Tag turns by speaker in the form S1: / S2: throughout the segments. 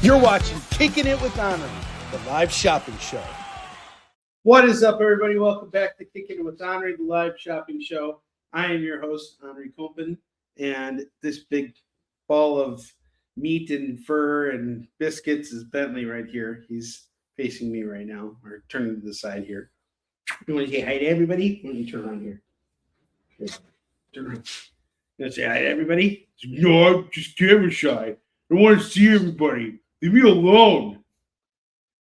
S1: You're watching Kickin' It with Onrie, the live shopping show. What is up, everybody? Welcome back to Kickin' It with Onrie, the live shopping show. I am your host, Onrie Kompen, and this big ball of meat and fur and biscuits is Bentley right here. He's facing me right now, or turning to the side here. You want to say hi to everybody? Why don't you turn around here? Turn around. You want to say hi to everybody? No, I'm just camera shy. I want to see everybody. Leave me alone.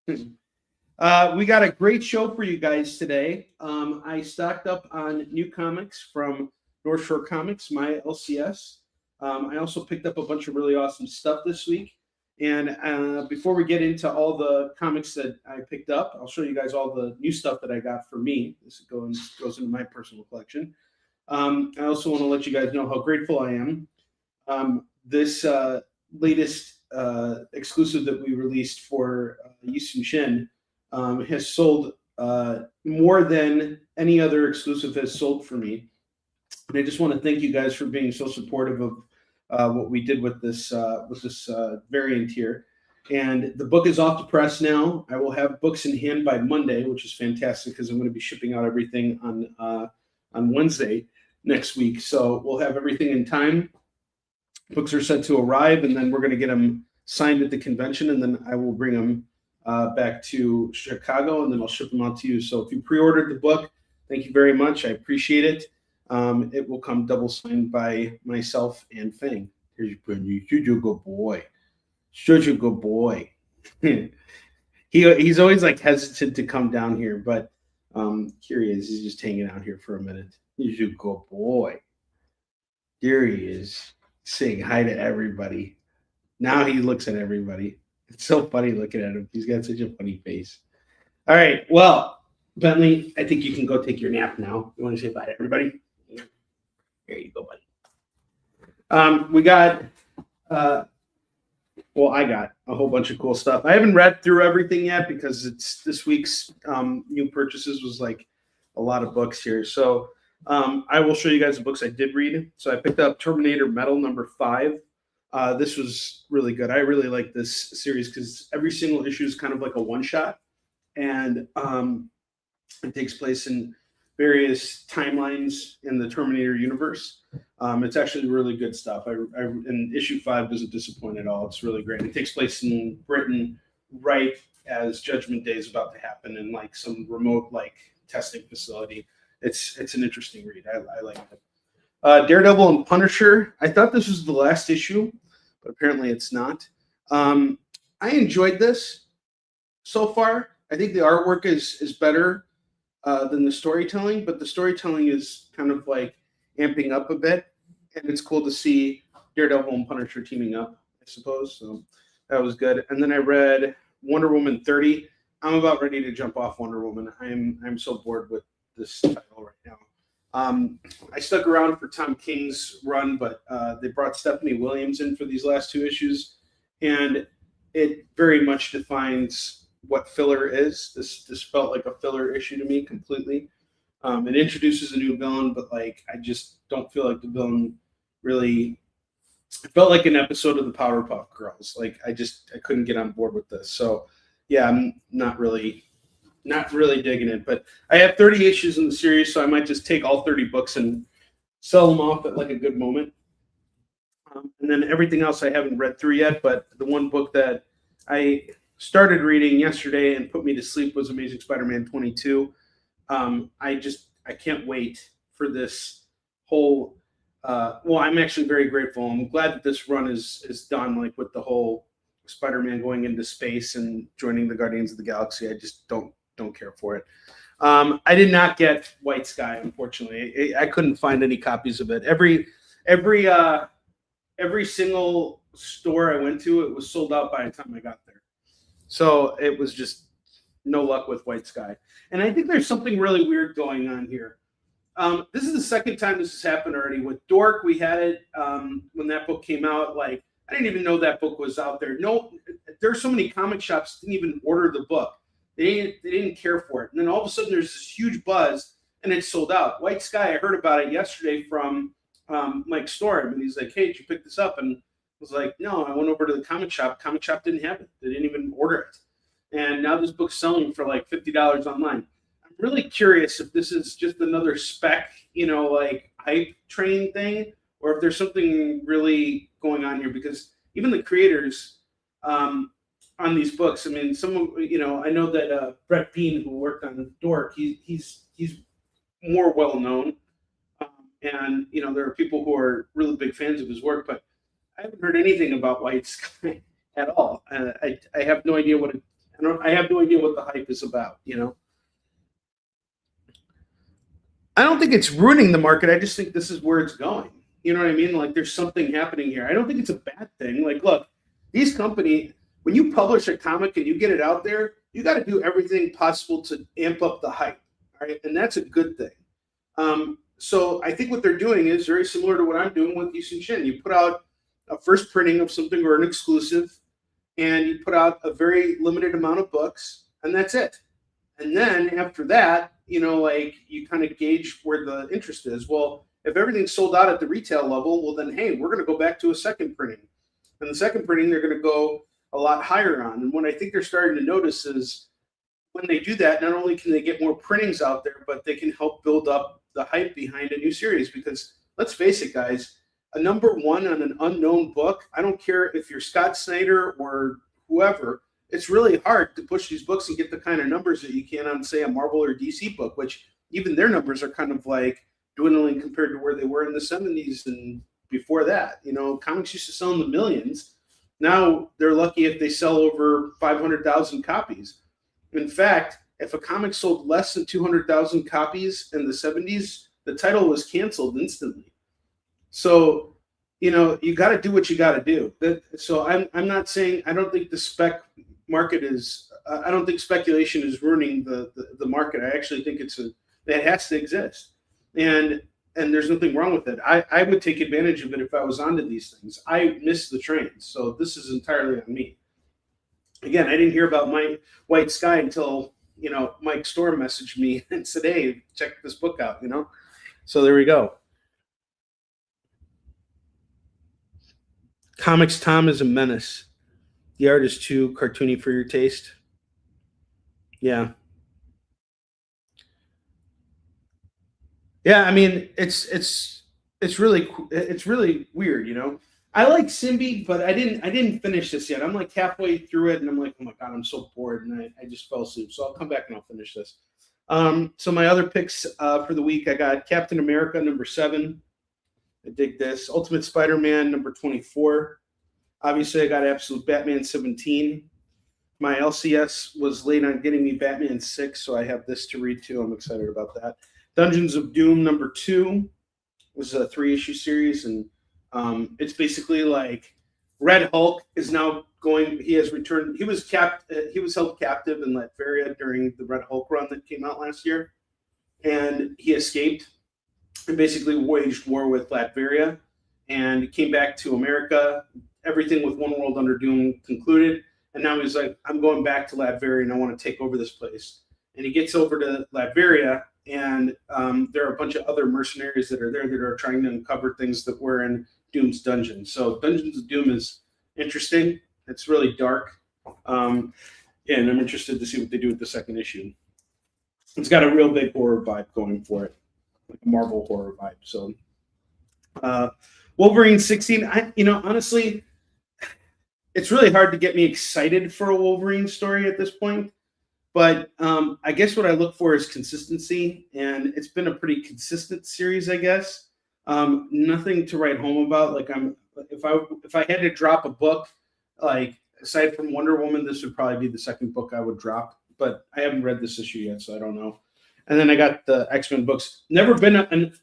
S1: We got a great show for you guys today. I stocked up on new comics from North Shore Comics, my LCS. I also picked up a bunch of really awesome stuff this week. And before we get into all the comics that I picked up, I'll show you guys all the new stuff that I got for me. This goes into my personal collection. I also want to let you guys know how grateful I am. This latest exclusive that we released for Yisun Shin has sold more than any other exclusive has sold for me. And I just want to thank you guys for being so supportive of what we did with this variant here. And the book is off the press now. I will have books in hand by Monday, which is fantastic because I'm going to be shipping out everything on Wednesday next week. So we'll have everything in time. Books are set to arrive, and then we're going to get them signed at the convention, and then I will bring them back to Chicago, and then I'll ship them out to you. So if you pre-ordered the book, thank you very much. I appreciate it. It will come double signed by myself and Fang. Here's your friend. You're a good boy. Such a good boy. He's always like hesitant to come down here, but here he is. He's just hanging out here for a minute. He's a good boy. Here he is, saying hi to everybody. Now he looks at everybody. It's so funny looking at him. He's got such a funny face. All right. Well, Bentley, I think you can go take your nap now. You want to say bye to everybody? Here you go, buddy. We got, I got a whole bunch of cool stuff. I haven't read through everything yet because it's this week's new purchases was like a lot of books here. So I will show you guys the books I did read. So I picked up Terminator Metal #5. This was really good. I really like this series because every single issue is kind of like a one-shot, and it takes place in various timelines in the Terminator universe. It's actually really good stuff. And issue 5 doesn't disappoint at all. It's really great. It takes place in Britain right as Judgment Day is about to happen in like some remote like testing facility. It's an interesting read. I like it. Daredevil and Punisher. I thought this was the last issue, but apparently it's not. I enjoyed this so far. I think the artwork is better than the storytelling, but the storytelling is kind of like amping up a bit, and it's cool to see Daredevil and Punisher teaming up, I suppose. So that was good. And then I read Wonder Woman 30. I'm about ready to jump off Wonder Woman. I'm so bored with this title right now. I stuck around for Tom King's run, but they brought Stephanie Williams in for these last 2 issues, and it very much defines what filler is. This felt like a filler issue to me completely. It introduces a new villain, but like I just don't feel like the villain really. It felt like an episode of the Powerpuff Girls. Like I couldn't get on board with this. So yeah, I'm not really digging it, but I have 30 issues in the series, so I might just take all 30 books and sell them off at like a good moment. And then everything else I haven't read through yet, but the one book that I started reading yesterday and put me to sleep was Amazing Spider-Man 22. I can't wait for this whole, I'm actually very grateful. I'm glad that this run is done, like with the whole Spider-Man going into space and joining the Guardians of the Galaxy. I just don't care for it. I did not get White Sky, unfortunately. I couldn't find any copies of it. Every single store I went to, it was sold out by the time I got there. So it was just no luck with White Sky. And I think there's something really weird going on here. This is the second time this has happened already. With Dork, we had it when that book came out. Like, I didn't even know that book was out there. No, there's so many comic shops didn't even order the book. They didn't care for it. And then all of a sudden there's this huge buzz and it's sold out. White Sky, I heard about it yesterday from Mike Storm, and he's like, hey, did you pick this up? And was like, no, I went over to the comic shop. Comic shop didn't have it. They didn't even order it. And now this book's selling for like $50 online. I'm really curious if this is just another spec, like hype train thing, or if there's something really going on here, because even the creators on these books, I mean, I know that Brett Bean, who worked on Dork, he's more well known. And there are people who are really big fans of his work, but I haven't heard anything about White Sky at all. I have no idea I have no idea what the hype is about. I don't think it's ruining the market. I just think this is where it's going. You know what I mean? Like, there's something happening here. I don't think it's a bad thing. Like, look, these companies, when you publish a comic and you get it out there, you got to do everything possible to amp up the hype. All right, and that's a good thing. So I think what they're doing is very similar to what I'm doing with Yushin Shin. You put out a first printing of something or an exclusive, and you put out a very limited amount of books, and that's it. And then after that, you kind of gauge where the interest is. Well, if everything's sold out at the retail level, well then, hey, we're going to go back to a second printing. And the second printing, they're going to go a lot higher on. And what I think they're starting to notice is when they do that, not only can they get more printings out there, but they can help build up the hype behind a new series. Because let's face it, guys, a number one on an unknown book, I don't care if you're Scott Snyder or whoever, it's really hard to push these books and get the kind of numbers that you can on, say, a Marvel or DC book, which even their numbers are kind of like dwindling compared to where they were in the 70s and before that. Comics used to sell in the millions. Now they're lucky if they sell over 500,000 copies. In fact, if a comic sold less than 200,000 copies in the 70s, the title was canceled instantly. So, you got to do what you got to do. So I'm not saying, I don't think the spec market is, I don't think speculation is ruining the market. I actually think it has to exist. And there's nothing wrong with it. I would take advantage of it if I was onto these things. I missed the train. So this is entirely on me. Again, I didn't hear about my White Sky until, Mike Storm messaged me and said, hey, check this book out, So there we go. Comics Tom is a menace. The art is too cartoony for your taste. Yeah. Yeah, I mean, it's really weird. I like Simbi, but I didn't finish this yet. I'm like halfway through it, and I'm like, oh my god, I'm so bored, and I just fell asleep. So I'll come back and I'll finish this. So my other picks for the week, I got Captain America #7. I dig this. Ultimate Spider-Man #24. Obviously, I got Absolute Batman 17. My LCS was late on getting me Batman 6, so I have this to read too. I'm excited about that. Dungeons of Doom #2 was a 3-issue series, and it's basically like Red Hulk is now going. He has returned. He was held captive in Latveria during the Red Hulk run that came out last year, and he escaped and basically waged war with Latveria, and came back to America. Everything with One World Under Doom concluded, and now he's like, I'm going back to Latveria and I want to take over this place. And he gets over to Latveria, and there are a bunch of other mercenaries that are there that are trying to uncover things that were in Doom's dungeon. So Dungeons of Doom is interesting. It's really dark. And I'm interested to see what they do with the second issue. It's got a real big horror vibe going for it, like a Marvel horror vibe. So Wolverine 16, honestly, it's really hard to get me excited for a Wolverine story at this point. But I guess what I look for is consistency, and it's been a pretty consistent series, I guess. Nothing to write home about. Like, if I had to drop a book, like aside from Wonder Woman, this would probably be the second book I would drop. But I haven't read this issue yet, so I don't know. And then I got the X-Men books. Never been an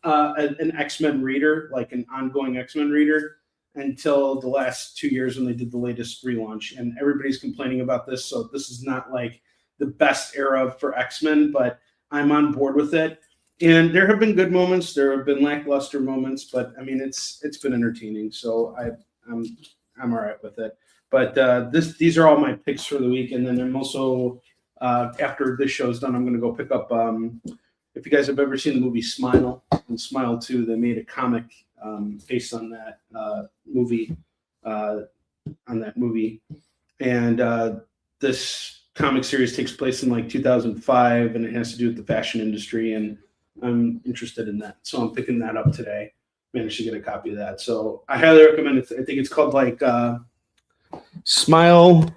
S1: X-Men reader, like an ongoing X-Men reader, until the last 2 years when they did the latest relaunch. And everybody's complaining about this, so this is not like the best era for X-Men, but I'm on board with it. And there have been good moments, there have been lackluster moments, but I mean, it's been entertaining, so I'm all right with it. But these are all my picks for the week, and then I'm also after this show's done, I'm going to go pick up. If you guys have ever seen the movie Smile and Smile 2, they made a comic based on that movie. on that movie. And this comic series takes place in like 2005, and it has to do with the fashion industry, and I'm interested in that. So I'm picking that up today. Managed to get a copy of that. So I highly recommend it. I think it's called like Smile.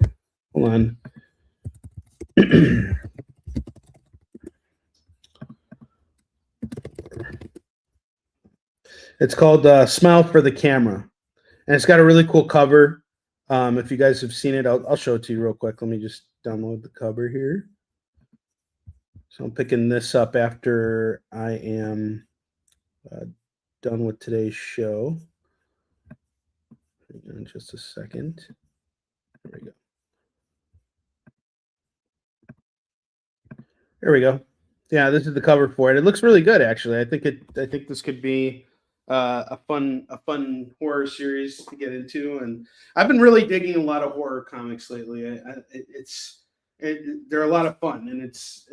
S1: Hold on. It's called Smile for the Camera. And it's got a really cool cover. If you guys have seen it, I'll show it to you real quick. Let me just download the cover here. So I'm picking this up after I am done with today's show. Hang on just a second. There we go. There we go. Yeah, this is the cover for it. It looks really good, actually. I think this could be a fun horror series to get into, and I've been really digging a lot of horror comics lately. They're a lot of fun, and it's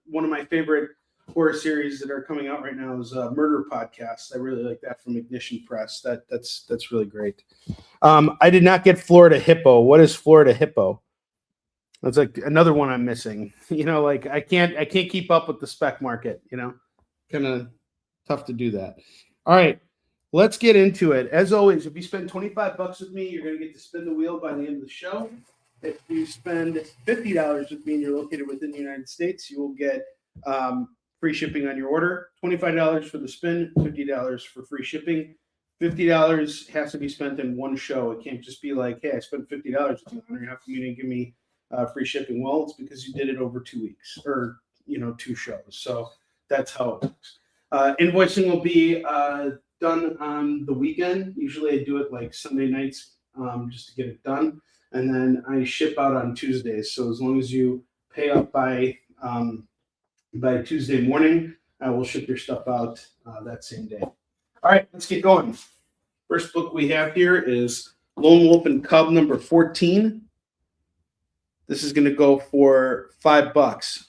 S1: one of my favorite horror series that are coming out right now is Murder Podcast. I really like that from Ignition Press. That's really great. I did not get Florida Hippo. What is Florida Hippo? That's like another one I'm missing. Like I can't keep up with the spec market. Kind of tough to do that. All right, let's get into it. As always, if you spend $25 with me, you're going to get to spin the wheel by the end of the show. If you spend $50 with me and you're located within the United States, you will get free shipping on your order. $25 for the spin, $50 for free shipping. $50 has to be spent in one show. It can't just be like, hey, I spent $50 with you, Onrie. How come you didn't give me free shipping? Well, it's because you did it over 2 weeks or 2 shows. So that's how it works. Invoicing will be done on the weekend. Usually I do it like Sunday nights just to get it done. And then I ship out on Tuesdays. So as long as you pay up by Tuesday morning, I will ship your stuff out that same day. All right, let's get going. First book we have here is Lone Wolf and Cub number 14. This is going to go for $5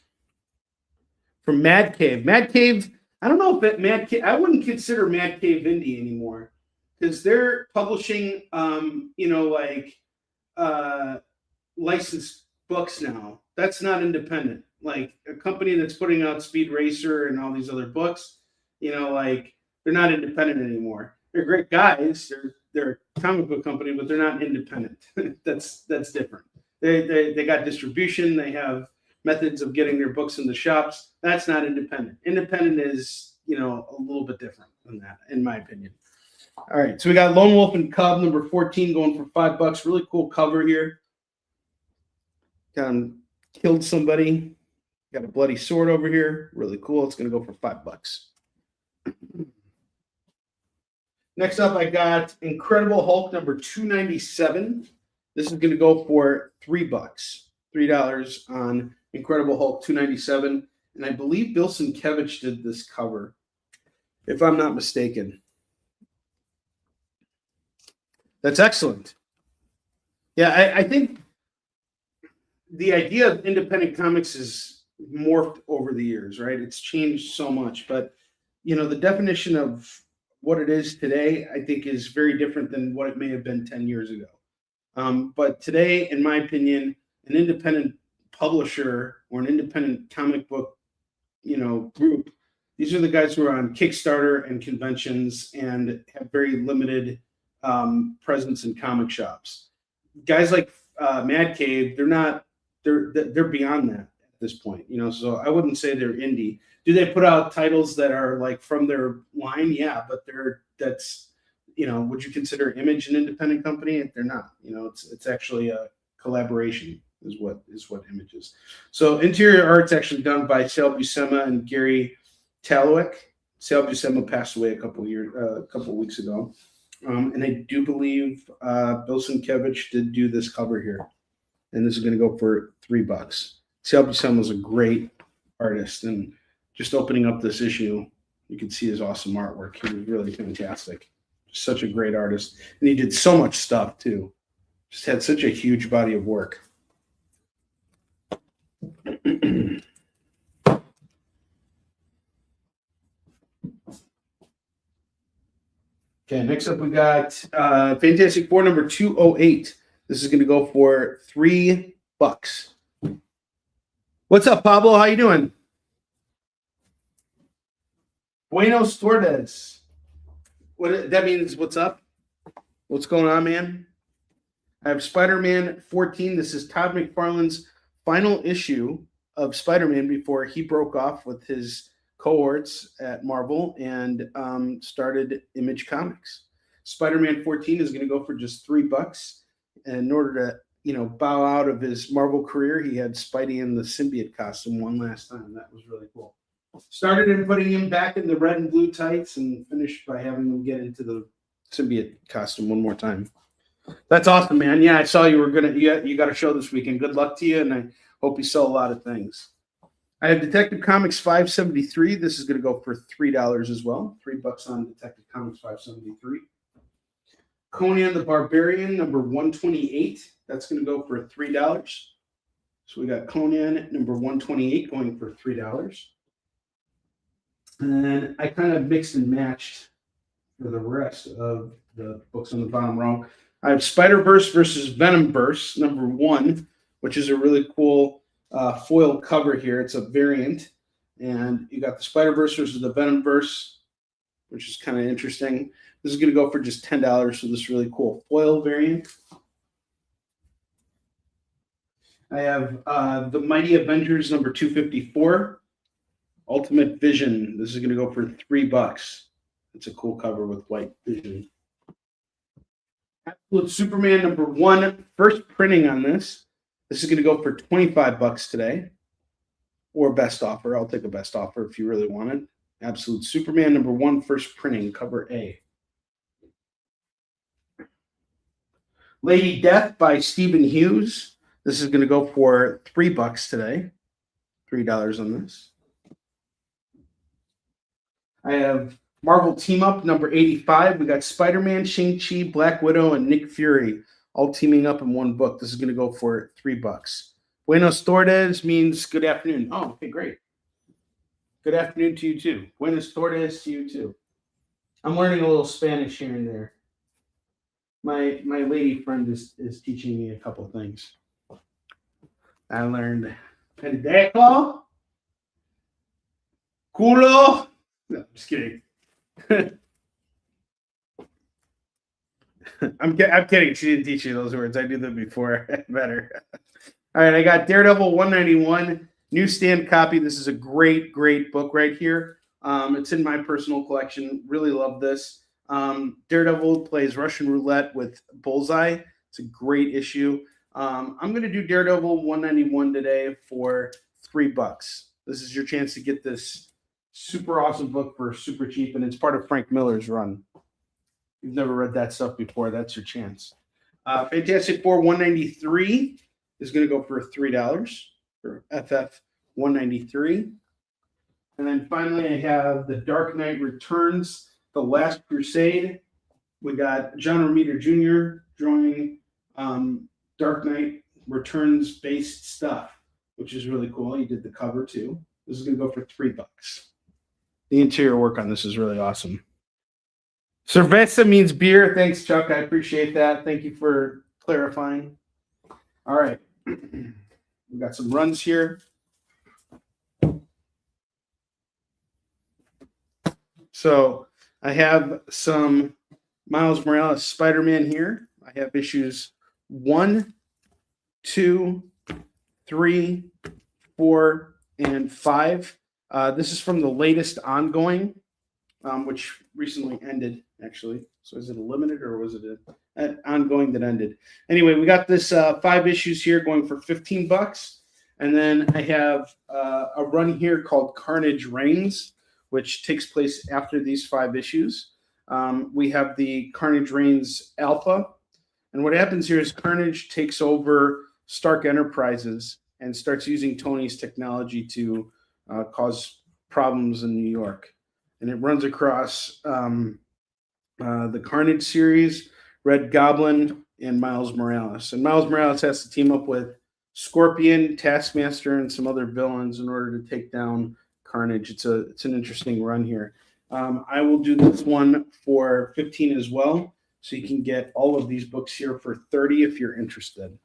S1: from Mad Cave. Mad Cave, I don't know if Mad Cave, I wouldn't consider Mad Cave indie anymore because they're publishing, licensed books now. That's not independent. Like a company that's putting out Speed Racer and all these other books, they're not independent anymore. They're great guys. They're a comic book company, but they're not independent. That's different. They got distribution. They have methods of getting their books in the shops. That's not independent. Independent is, a little bit different than that, in my opinion. All right, so we got Lone Wolf and Cub number 14 going for $5. Really cool cover here. Killed somebody. Got a bloody sword over here. Really cool. It's going to go for $5. Next up, I got Incredible Hulk number 297. This is going to go for $3. $3 on Incredible Hulk 297. And I believe Bill Sienkiewicz did this cover, if I'm not mistaken. That's excellent. Yeah, I think the idea of independent comics is morphed over the years, right? It's changed so much. But, the definition of what it is today, I think, is very different than what it may have been 10 years ago. But today, in my opinion, an independent publisher or an independent comic book, group, these are the guys who are on Kickstarter and conventions and have very limited presence in comic shops. Guys like Mad Cave, they're beyond that at this point, so I wouldn't say they're indie. Do they put out titles that are like from their line? Yeah, but would you consider Image an independent company? They're not. It's actually a collaboration is what Image is. So interior art's actually done by Sal Buscema and Gary Talawick. Sal Buscema passed away a couple weeks ago. And I do believe Bill Sienkiewicz did do this cover here. And this is going to go for $3. Sal Buscema was a great artist. And just opening up this issue, you can see his awesome artwork. He was really fantastic. Such a great artist. And he did so much stuff, too. Just had such a huge body of work. Okay, next up we got Fantastic Four number 208. This is going to go for $3. What's up, Pablo? How you doing? Buenos tardes. What that means? What's up? What's going on, man? I have Spider-Man 14. This is Todd McFarlane's final issue of Spider-Man before he broke off with his cohorts at Marvel and started Image Comics. Spider-Man 14 is going to go for just $3. And in order to, bow out of his Marvel career, he had Spidey in the symbiote costume one last time. That was really cool. Started in putting him back in the red and blue tights and finished by having him get into the symbiote costume one more time. That's awesome, man. Yeah, I saw you were you got a show this weekend. Good luck to you, and I hope you sell a lot of things. I have Detective Comics 573. This is going to go for $3 as well. $3 on Detective Comics 573. Conan the Barbarian, number 128. That's going to go for $3. So we got Conan, number 128, going for $3. And then I kind of mixed and matched for the rest of the books on the bottom row. I have Spider-Verse versus Venomverse, number 1, which is a really cool foil cover here. It's a variant. And you got the Spider-Verse versus the Venomverse, which is kind of interesting. This is going to go for just $10 for this really cool foil variant. I have the Mighty Avengers number 254, Ultimate Vision. This is going to go for $3. It's a cool cover with white Vision. Absolute Superman number 1, first printing on this. This is going to go for $25 today, or best offer. I'll take a best offer if you really want it. Absolute Superman number 1, first printing, cover A. Lady Death by Stephen Hughes. This is going to go for $3 today. $3 on this. I have Marvel Team Up number 85. We got Spider-Man, Shang-Chi, Black Widow, and Nick Fury all teaming up in one book. This is going to go for $3. Buenos tardes means good afternoon. Oh, okay, great. Good afternoon to you too. Buenos tardes to you too. I'm learning a little Spanish here and there. My lady friend is teaching me a couple of things. I learned pendejo, culo. No, I'm just kidding. I'm kidding. She didn't teach you those words. I knew them before. Better. All right, I got Daredevil 191 newsstand copy. This is a great book right here. It's in my personal collection. Really love this. Daredevil plays Russian roulette with Bullseye. It's a great issue. I'm going to do Daredevil 191 today for $3. This is your chance to get this super awesome book for super cheap, and it's part of Frank Miller's run. If you've never read that stuff before, that's your chance. Fantastic Four 193 is going to go for $3 for FF 193. And then finally, I have The Dark Knight Returns, The Last Crusade. We got John Romita Jr. drawing Dark Knight Returns based stuff, which is really cool. He did the cover too. This is going to go for $3. The interior work on this is really awesome. Cerveza means beer. Thanks, Chuck. I appreciate that. Thank you for clarifying. All right. We got some runs here. So I have some Miles Morales Spider-Man here. I have issues 1, 2, 3, 4, and 5. This is from the latest ongoing, which recently ended, actually. So is it a limited or was it an ongoing that ended? Anyway, we got this 5 issues here going for $15. And then I have a run here called Carnage Reigns, which takes place after these 5 issues. We have the Carnage Reigns Alpha. And what happens here is Carnage takes over Stark Enterprises and starts using Tony's technology to cause problems in New York. And it runs across the Carnage series, Red Goblin, and Miles Morales. And Miles Morales has to team up with Scorpion, Taskmaster, and some other villains in order to take down Carnage. It's an interesting run here. I will do this one for 15 as well. So you can get all of these books here for 30 if you're interested.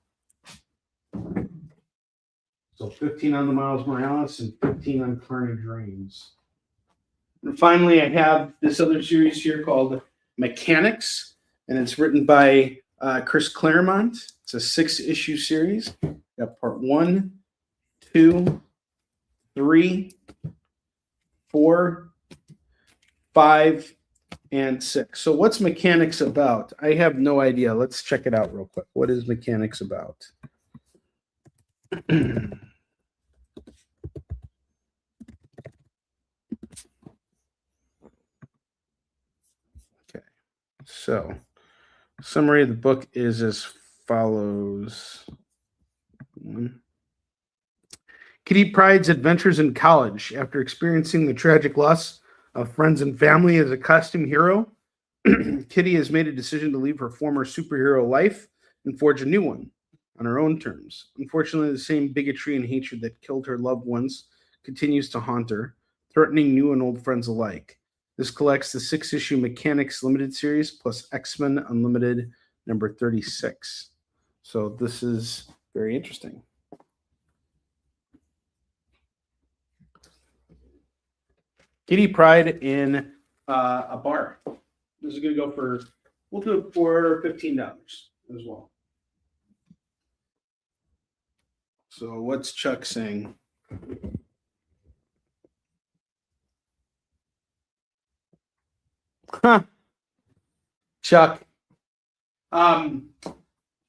S1: So 15 on the Miles Morales and 15 on Carnage Reigns. And finally, I have this other series here called Mechanics, and it's written by Chris Claremont. It's a 6-issue series. Got part 1, 2, 3, 4, 5, and 6. So what's Mechanics about? I have no idea. Let's check it out real quick. What is Mechanics about? Okay. So summary of the book is as follows. Kitty Pryde's adventures in college. After experiencing the tragic loss of friends and family as a costume hero, Kitty has made a decision to leave her former superhero life and forge a new one on her own terms. Unfortunately, the same bigotry and hatred that killed her loved ones continues to haunt her, threatening new and old friends alike. This collects the 6-issue Mechanics Limited Series plus X-Men Unlimited number 36. So this is very interesting. Kitty Pryde in a bar. This is going to go for, we'll do it for $15 as well. So what's Chuck saying? Huh. Chuck. I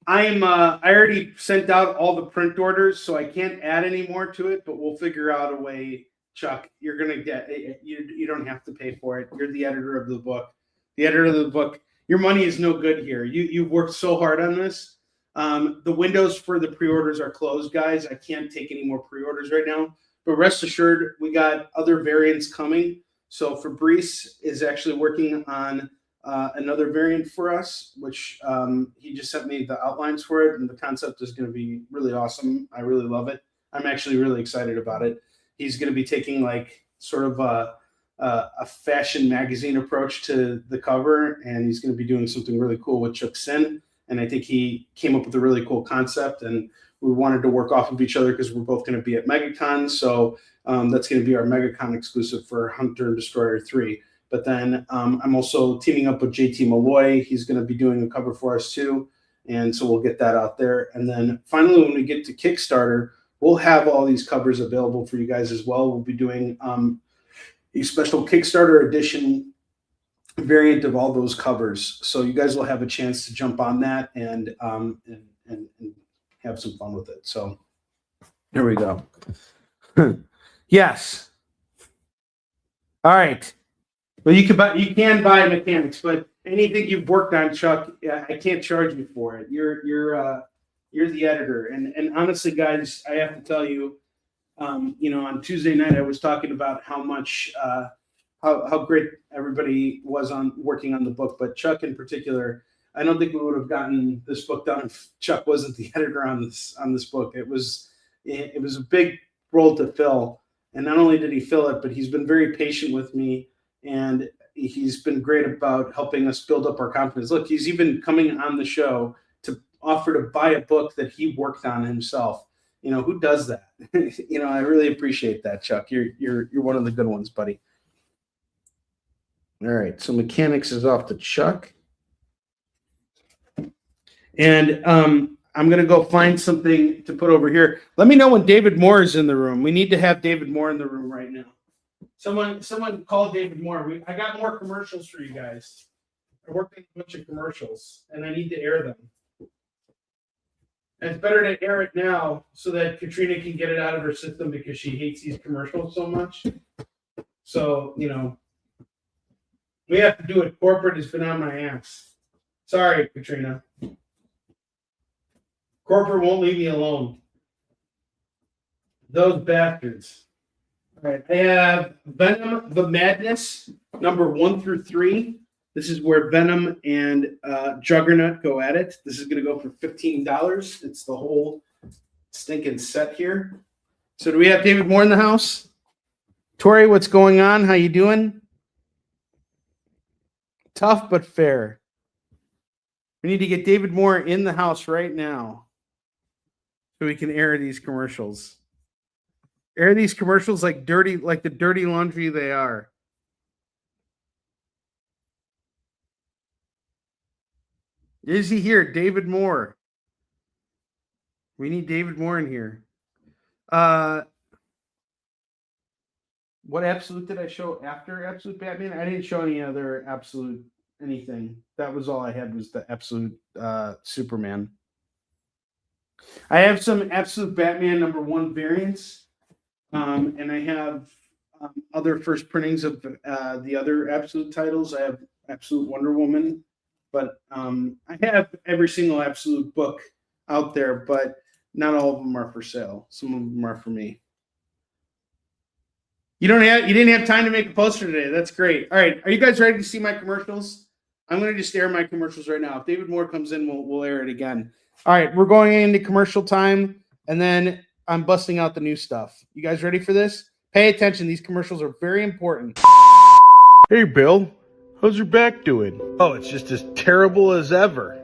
S1: already sent out all the print orders, so I can't add any more to it, but we'll figure out a way. Chuck, you're going to get it. You don't have to pay for it. You're the editor of the book. The editor of the book, your money is no good here. You've worked so hard on this. The windows for the pre-orders are closed, guys. I can't take any more pre-orders right now. But rest assured, we got other variants coming. So Fabrice is actually working on another variant for us, which he just sent me the outlines for it. And the concept is going to be really awesome. I really love it. I'm actually really excited about it. He's going to be taking like sort of a fashion magazine approach to the cover, and he's going to be doing something really cool with Chuck Sin. And I think he came up with a really cool concept, and we wanted to work off of each other because we're both going to be at MegaCon. So that's going to be our MegaCon exclusive for Hunter and Destroyer 3. But then I'm also teaming up with JT Malloy. He's going to be doing a cover for us too. And so we'll get that out there. And then finally, when we get to Kickstarter, we'll have all these covers available for you guys as well. We'll be doing a special Kickstarter edition variant of all those covers. So you guys will have a chance to jump on that and have some fun with it. So here we go. Yes. All right. Well, you can buy Mechanics, but anything you've worked on, Chuck, I can't charge you for it. You're the editor, and honestly, guys, I have to tell you, on Tuesday night I was talking about how much how great everybody was on working on the book, but Chuck in particular. I don't think we would have gotten this book done if Chuck wasn't the editor on this book. It was a big role to fill, and not only did he fill it, but he's been very patient with me, and he's been great about helping us build up our confidence. Look, he's even coming on the show to offer to buy a book that he worked on himself. Who does that? I really appreciate that, Chuck. You're one of the good ones, buddy. All right, so Mechanics is off to Chuck. And I'm going to go find something to put over here. Let me know when David Moore is in the room. We need to have David Moore in the room right now. Someone call David Moore. I got more commercials for you guys. I worked on a bunch of commercials, and I need to air them. And it's better to air it now so that Katrina can get it out of her system because she hates these commercials so much. So, we have to do it. Corporate has been on my ass. Sorry, Katrina. Corporate won't leave me alone. Those bastards. All right, I have Venom the Madness, number 1 through 3. This is where Venom and Juggernaut go at it. This is going to go for $15. It's the whole stinking set here. So do we have David Moore in the house? Tori, what's going on? How you doing? Tough but fair. We need to get David Moore in the house right now so we can air these commercials. Air these commercials like the dirty laundry they are. Is he here? David Moore. We need David Moore in here. What Absolute did I show after Absolute Batman? I didn't show any other Absolute anything. That was all I had was the Absolute Superman. I have some Absolute Batman #1 variants, and I have other first printings of the other Absolute titles. I have Absolute Wonder Woman, but I have every single Absolute book out there, but not all of them are for sale. Some of them are for me. You didn't have time to make a poster today. That's great. All right, are you guys ready to see my commercials? I'm going to just air my commercials right now. If David Moore comes in, we'll air it again. All right, we're going into commercial time, and then I'm busting out the new stuff. You guys ready for this? Pay attention. These commercials are very important. Hey, Bill. How's your back doing? Oh, it's just as terrible as ever.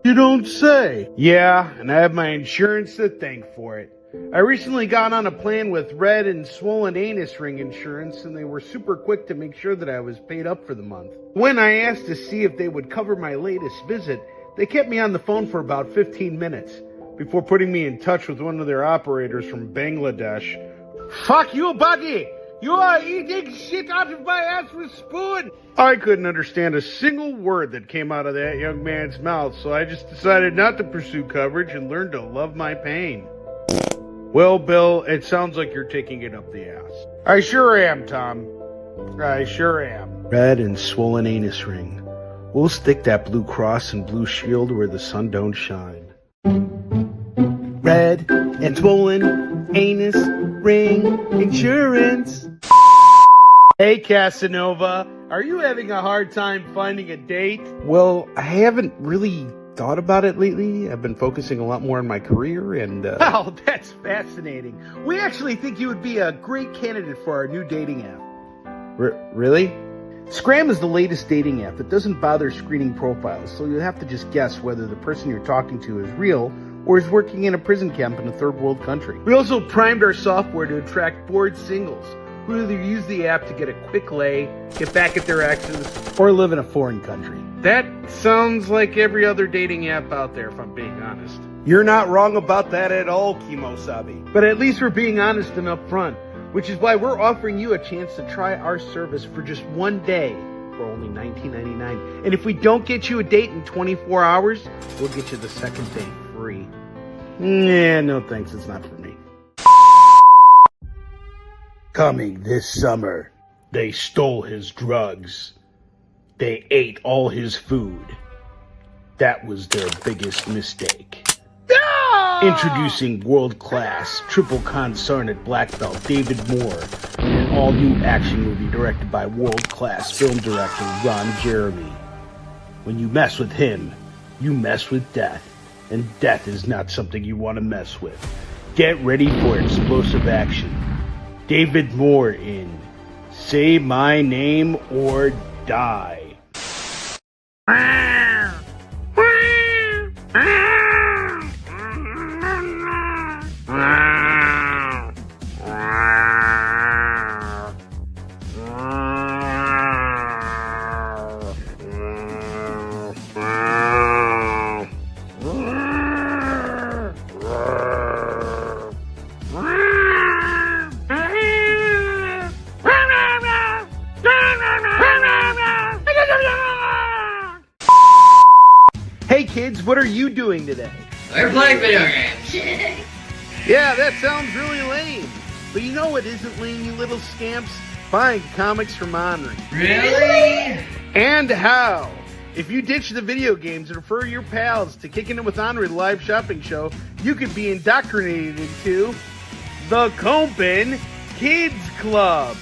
S1: You don't say. Yeah, and I have my insurance to thank for it. I recently got on a plan with Red and Swollen Anus Ring Insurance, and they were super quick to make sure that I was paid up for the month. When I asked to see if they would cover my latest visit, they kept me on the phone for about 15 minutes before putting me in touch with one of their operators from Bangladesh. Fuck you, buddy! You are eating shit out of my ass with a spoon! I couldn't understand a single word that came out of that young man's mouth, so I just decided not to pursue coverage and learned to love my pain. Well, Bill, it sounds like you're taking it up the ass. I sure am, Tom. I sure am. Red and Swollen Anus Ring. We'll stick that blue cross and blue shield where the sun don't shine. Red and Swollen Anus Ring Insurance. Hey, Casanova. Are you having a hard time finding a date? Well, I haven't really thought about it lately. I've been focusing a lot more on my career and Wow, that's fascinating. We actually think you would be a great candidate for our new dating app. Really? Scram is the latest dating app that doesn't bother screening profiles, so you'll have to just guess whether the person you're talking to is real or is working in a prison camp in a third world country. We also primed our software to attract bored singles who either use the app to get a quick lay, get back at their exes, or live in a foreign country. That sounds like every other dating app out there, if I'm being honest. You're not wrong about that at all, Kimo-sabi. But at least we're being honest and upfront, which is why we're offering you a chance to try our service for just 1 day for only $19.99. And if we don't get you a date in 24 hours, we'll get you the second date free. Yeah, no thanks, it's not for me. Coming this summer, they stole his drugs. They ate all his food. That was their biggest mistake. Introducing world-class, triple consarnate black belt David Moore in an all-new action movie directed by world-class film director Ron Jeremy. When you mess with him, you mess with death, and death is not something you want to mess with. Get ready for explosive action. David Moore in Say My Name or Die. Hey kids, what are you doing today?
S2: We're playing video games.
S1: Yeah, that sounds really lame. But you know what isn't lame, you little scamps? Buying comics from Onrie.
S2: Really?
S1: And how? If you ditch the video games and refer your pals to Kickin' It with Onrie, the live shopping show, you could be indoctrinated into the Kickin Kids Club.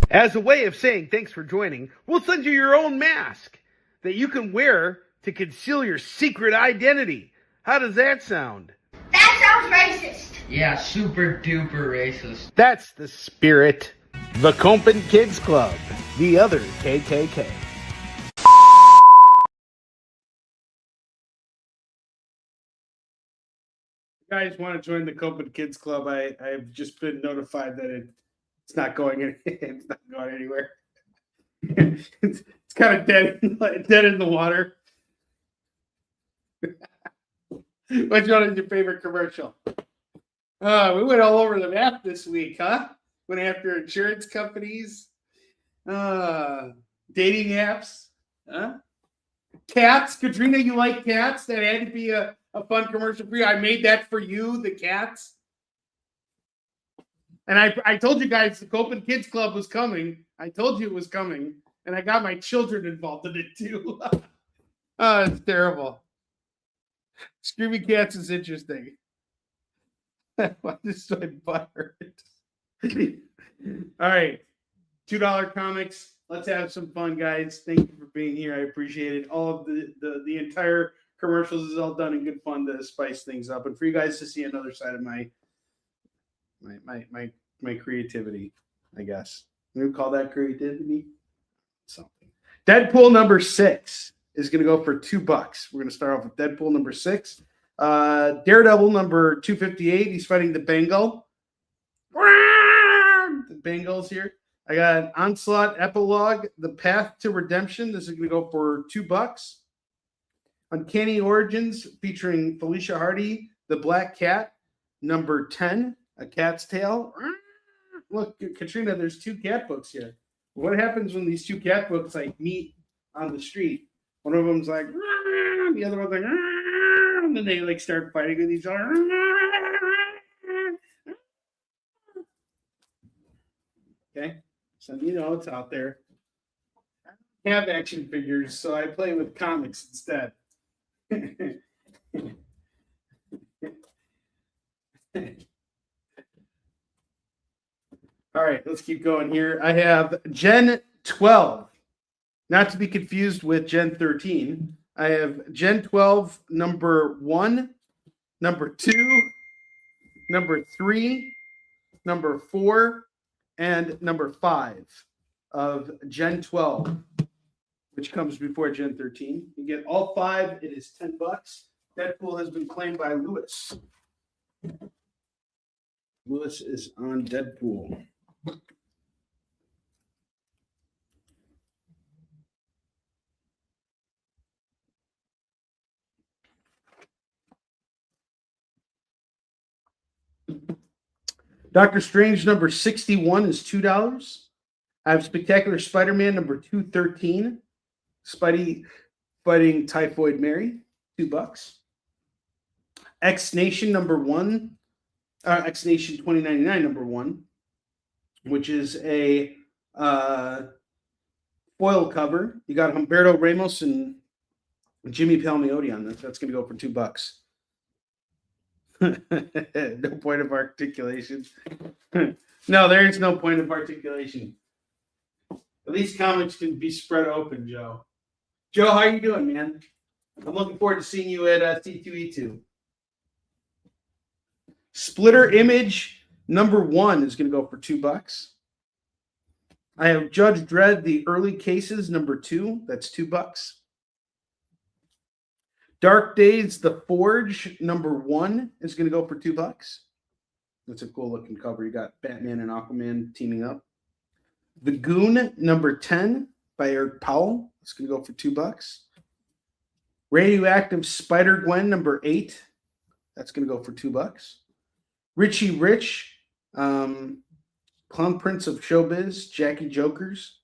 S1: As a way of saying thanks for joining, we'll send you your own mask that you can wear to conceal your secret identity. How does that sound?
S3: That sounds racist.
S2: Yeah, super duper racist.
S1: That's the spirit. The Kickin Kids Club, the other KKK. guys want to join the Copen Kids Club, I've just been notified that it's not going it's not going anywhere. it's kind of dead in the water. Which one is your favorite commercial? We went all over the map this week, huh? Went after insurance companies, dating apps, huh? Cats. Katrina, you like cats? That had to be a fun commercial for you. I made that for you, the cats. And I told you guys the Copen Kids Club was coming. I told you it was coming. And I got my children involved in it too. Oh, it's terrible. Screaming Cats is interesting. Why does my butt hurt? All right. $2 comics. Let's have some fun, guys. Thank you for being here. I appreciate it. All of the entire commercials is all done in good fun to spice things up, and for you guys to see another side of my creativity, I guess. We call that creativity. Something. Deadpool number 6 is going to go for $2. We're going to start off with Deadpool number 6. Daredevil number 258. He's fighting the Bengal. The Bengals here. I got an Onslaught Epilogue, The Path to Redemption. This is going to go for $2. Uncanny Origins featuring Felicia Hardy, The Black Cat, number 10, A Cat's Tale. Look, Katrina, there's 2 cat books here. What happens when these 2 cat books like meet on the street? One of them's like, the other one's like, and then they like start fighting with each other. Okay, so you know it's out there. I have action figures, so I play with comics instead. All right, let's keep going here. I have Gen 12, not to be confused with Gen 13. I have Gen 12, number 1, number 2, number 3, number 4, and number 5 of Gen 12, which comes before Gen 13. You get all 5. It is $10. Deadpool has been claimed by Lewis. Lewis is on Deadpool. Doctor Strange number 61 is $2. I have Spectacular Spider-Man number 213. Spidey fighting Typhoid Mary, $2. X Nation number 1, X Nation 2099 number 1, which is a foil cover. You got Humberto Ramos and Jimmy Palmiotti on this. That's going to go for $2. No point of articulation. No, there is no point of articulation. At least comics can be spread open, Joe. Joe, how you doing, man? I'm looking forward to seeing you at C2E2. Splitter Image number 1 is going to go for $2. I have Judge Dredd, The Early Cases number 2. That's $2. Dark Days, The Forge number 1 is going to go for $2. That's a cool looking cover. You got Batman and Aquaman teaming up. The Goon number 10 by Eric Powell. It's going to go for $2. Radioactive Spider-Gwen number 8. That's going to go for $2. Richie Rich, Clown Prince of Showbiz, Jackie Jokers.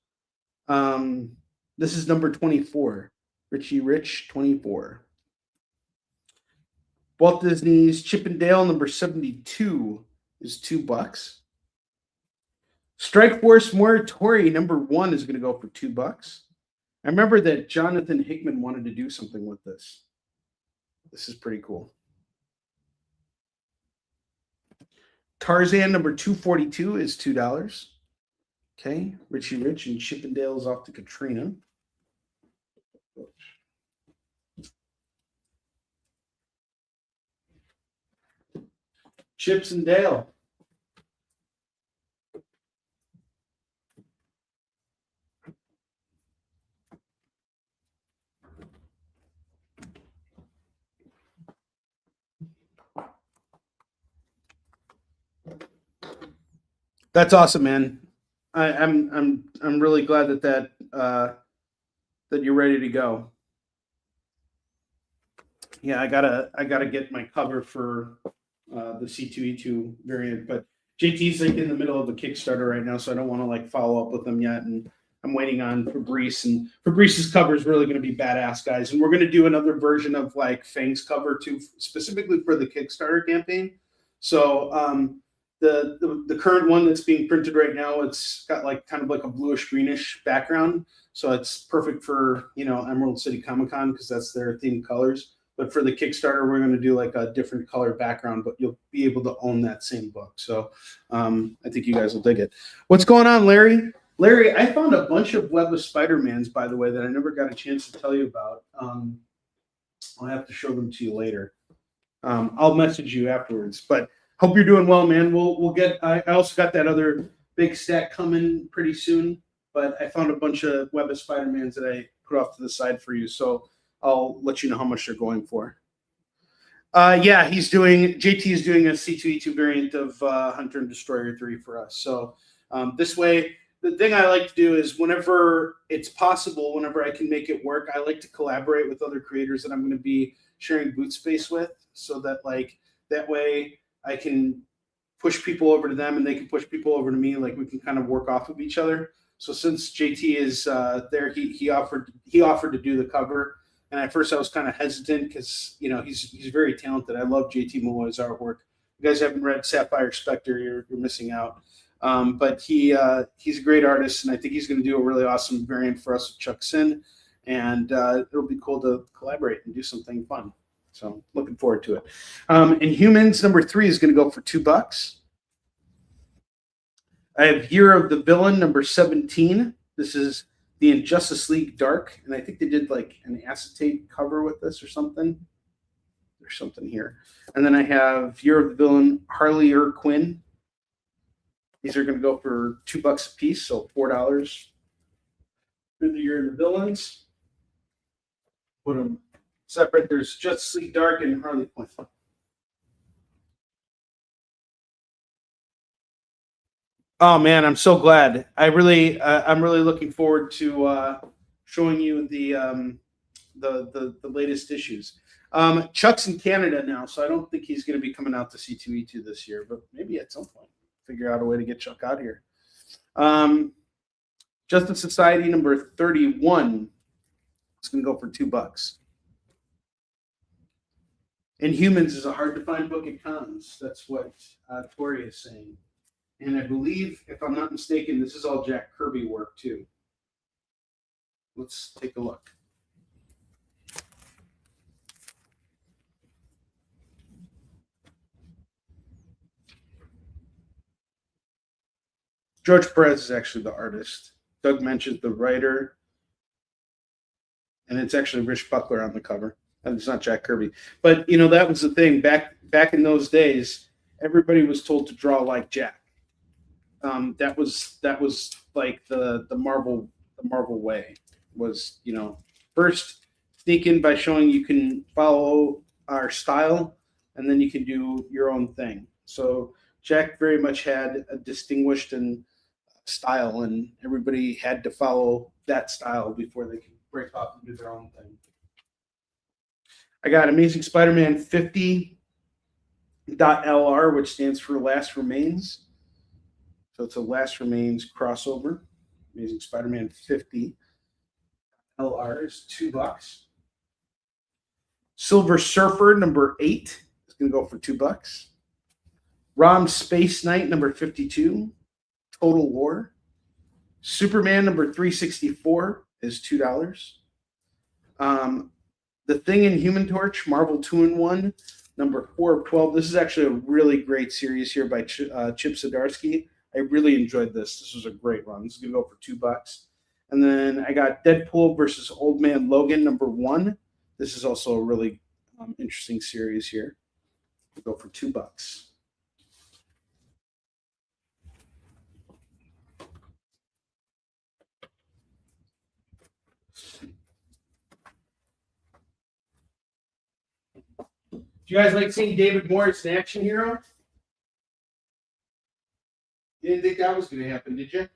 S1: This is number 24. Richie Rich 24. Walt Disney's Chip and Dale number 72 is $2. Strike Force Morituri number 1 is going to go for $2. I remember that Jonathan Hickman wanted to do something with this. This is pretty cool. Tarzan number 242 is $2. Okay, Richie Rich and Chip and Dale is off to Katrina. Chips and Dale. That's awesome, man. I'm really glad that you're ready to go. Yeah, I gotta get my cover for the C2E2 variant, but JT's like in the middle of a Kickstarter right now, so I don't want to like follow up with them yet. And I'm waiting on Fabrice, and Fabrice's cover is really going to be badass, guys. And we're going to do another version of like Fang's cover too, specifically for the Kickstarter campaign. So the current one that's being printed right now, it's got like kind of like a bluish greenish background, so it's perfect for Emerald City Comic Con because that's their themed colors. But for the Kickstarter, we're going to do like a different color background, but you'll be able to own that same book. So I think you guys will dig it. What's going on, Larry? Larry, I found a bunch of Web of Spider-Mans, by the way, that I never got a chance to tell you about. I'll have to show them to you later. I'll message you afterwards. But hope you're doing well, man. We'll get. I also got that other big stack coming pretty soon. But I found a bunch of Web of Spider-Mans that I put off to the side for you. So I'll let you know how much they're going for. Yeah, JT is doing a C2E2 variant of Hunter and Destroyer 3 for us. So this way, the thing I like to do is whenever it's possible, whenever I can make it work, I like to collaborate with other creators that I'm going to be sharing boot space with, so that like that way I can push people over to them and they can push people over to me. Like we can kind of work off of each other. So since JT is there, he offered to do the cover. And at first I was kind of hesitant because he's very talented. I love JT Malloy's artwork. You guys haven't read Sapphire Spectre, you're missing out. But he's a great artist, and I think he's going to do a really awesome variant for us with Chuck Sin. And it'll be cool to collaborate and do something fun. So looking forward to it. Inhumans number 3 is going to go for $2. I have Year of the Villain number 17. This is the Injustice League Dark, and I think they did like an acetate cover with this or something. There's something here. And then I have Year of the Villain Harley Quinn. These are going to go for $2 a piece, so $4 for the Year of the Villains. Put them separate. There's Justice League Dark and Harley Quinn. Oh man, I'm so glad. I'm really looking forward to showing you the latest issues. Chuck's in Canada now, so I don't think he's going to be coming out to C2E2 this year, but maybe at some point figure out a way to get Chuck out here. Justice Society number 31. It's going to go for $2. Inhumans is a hard to find book at cons. That's what Tori is saying. And I believe, if I'm not mistaken, this is all Jack Kirby work too. Let's take a look. George Perez is actually the artist. Doug mentioned the writer. And it's actually Rich Buckler on the cover. And it's not Jack Kirby. But, that was the thing. Back in those days, everybody was told to draw like Jack. That was like the Marvel way was, first sneak in by showing you can follow our style and then you can do your own thing. So Jack very much had a distinguished style, and everybody had to follow that style before they could break off and do their own thing. I got Amazing Spider-Man 50.LR, which stands for Last Remains. So it's a Last Remains crossover. Amazing Spider-Man 50 LR is $2. Silver Surfer number 8 is going to go for $2. Rom Space Knight number 52, Total War. Superman number 364 is $2. The Thing in Human Torch, Marvel 2-in-1, number 4 of 12. This is actually a really great series here by Chip Zdarsky. I really enjoyed this. This was a great run. This is going to go for $2. And then I got Deadpool versus Old Man Logan, number 1. This is also a really interesting series here. We'll go for $2. Do you guys like seeing David Morris, an action hero? You didn't think that was going to happen, did you?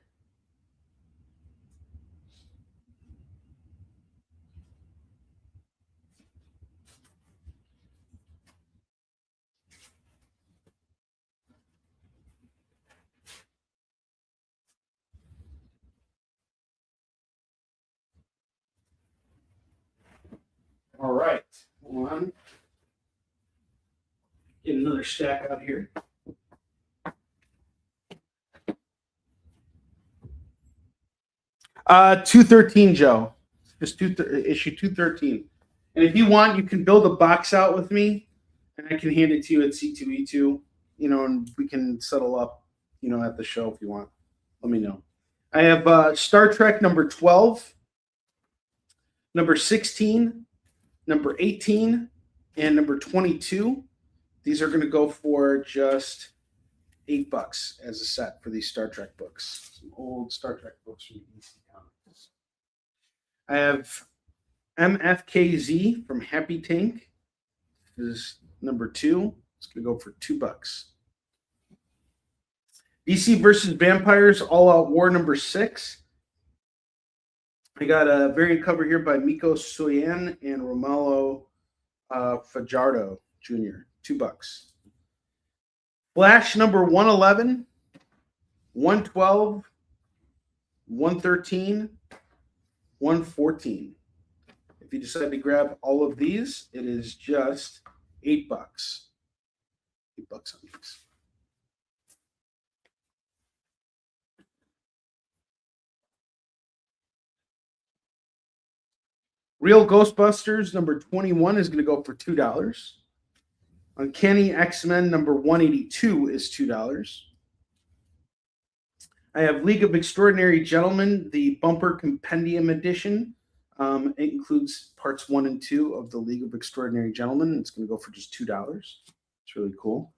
S1: All right. Hold on. Get another stack out here. Uh, 213, Joe. Just issue 213. And if you want, you can build a box out with me, and I can hand it to you at C2E2. You know, and we can settle up, you know, at the show if you want. Let me know. I have Star Trek number 12, number 16, number 18, and number 22. These are going to go for just $8 as a set for these Star Trek books. Some old Star Trek books from EC Comics. I have MFKZ from Happy Tank. This is number 2. It's going to go for $2. DC versus Vampires All Out War number 6. I got a variant cover here by Miko Soyan and Romulo Fajardo Jr. $2. Flash number 111, 112, 113, 114. If you decide to grab all of these, it is just $8. $8 on these. Real Ghostbusters number 21 is going to go for $2. Uncanny X-Men number 182 is $2. I have League of Extraordinary Gentlemen, the Bumper Compendium Edition. It includes parts 1 and 2 of the League of Extraordinary Gentlemen. It's going to go for just $2. It's really cool.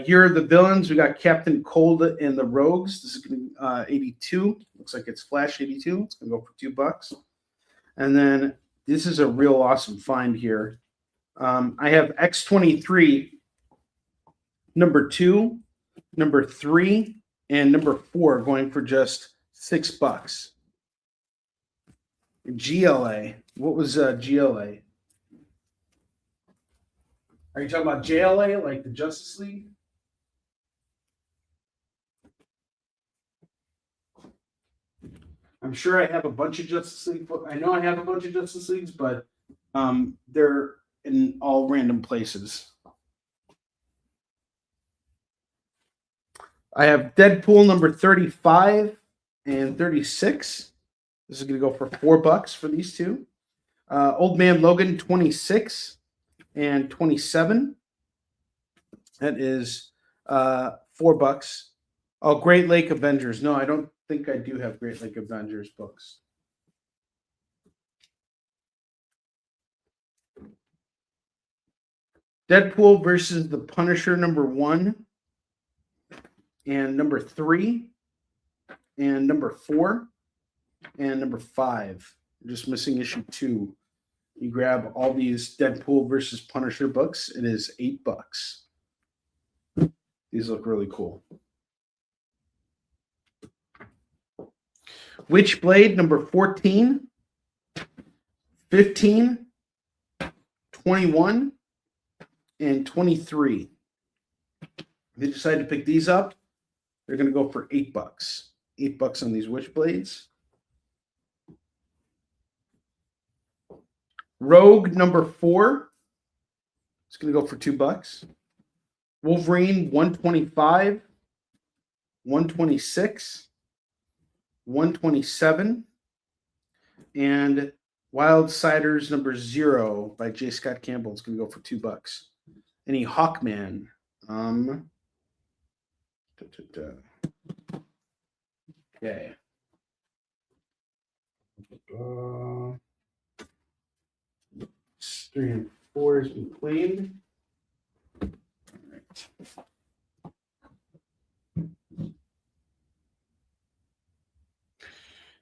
S1: Year of the Villains, we got Captain Cold and the Rogues. This is going to be 82. Looks like it's Flash 82. It's going to go for $2. And then this is a real awesome find here. I have X23, number 2, number 3, and number 4 going for just $6. GLA. What was GLA? Are you talking about JLA, like the Justice League? I'm sure I have a bunch of Justice League. I know I have a bunch of Justice Leagues, but they're in all random places. I have Deadpool number 35 and 36. This is going to go for $4 for these two. Old Man Logan 26 and 27. That is $4. Oh, Great Lake Avengers. No, I don't think I do have Great Lake Avengers books. Deadpool versus the Punisher number 1 and number 3 and number 4 and number 5. You're just missing issue 2. You grab all these Deadpool versus Punisher books. It is $8. These look really cool. Witchblade number 14, 15, 21, and 23. If you decide to pick these up, they're going to go for $8. $8 on these Witchblades. Rogue number 4. It's going to go for $2. Wolverine 125, 126, 127, and Wildsiders number 0 by J. Scott Campbell. It's going to go for $2. Any Hawkman. Okay. 3 and 4 has been claimed. All right.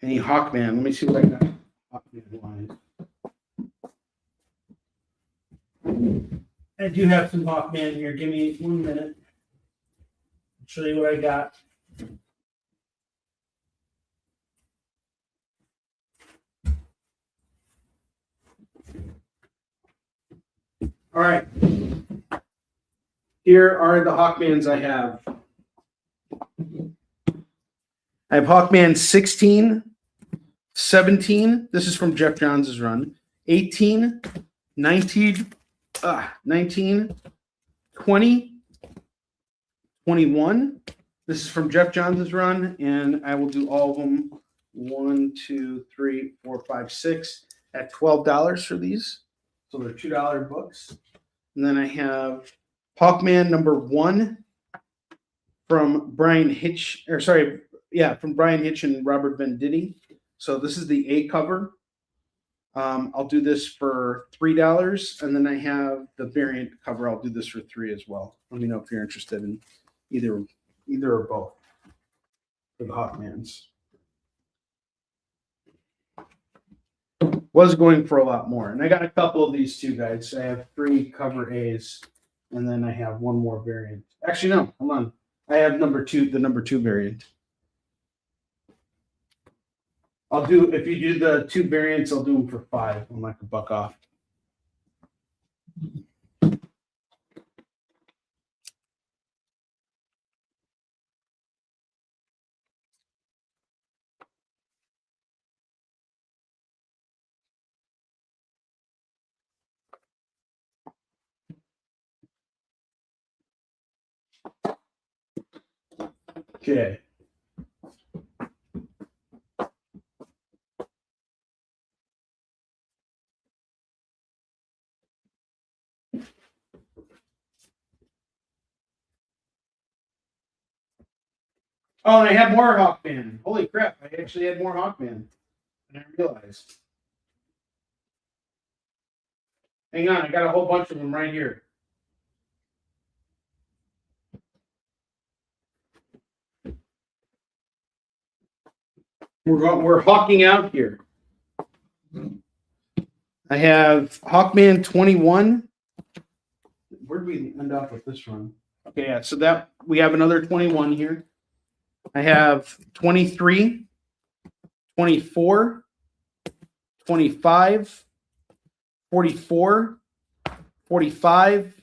S1: Any Hawkman? Let me see what I got. Hawkman line. I do have some Hawkman here. Give me 1 minute. I'll show you what I got. All right. Here are the Hawkmans I have. I have Hawkman 16, 17. This is from Jeff Johns' run. 18, 19, 19, 20, 21. This is from Jeff Johns' run, and I will do all of them. 1, 2, 3, 4, 5, 6 at $12 for these. So they're $2 books. And then I have Hawkman number 1 from Brian Hitch, from Brian Hitch and Robert Venditti. So this is the A cover. I'll do this for $3, and then I have the variant cover. I'll do this for $3 as well. Let me know if you're interested in either or both for the Hawkmans. Was going for a lot more, and I got a couple of these too, guys. I have 3 cover A's, and then I have one more variant. Actually, no, hold on. I have the number 2 variant. I'll do, if you do the 2 variants, I'll do them for $5. I'm like $1 off. Okay. Oh, and I have more Hawkman. Holy crap, I actually had more Hawkman than I realized. Hang on, I got a whole bunch of them right here. We're hawking out here. I have Hawkman 21. Where did we end up with this one? Okay, yeah, so that we have another 21 here. I have 23, 24, 25, 44, 45,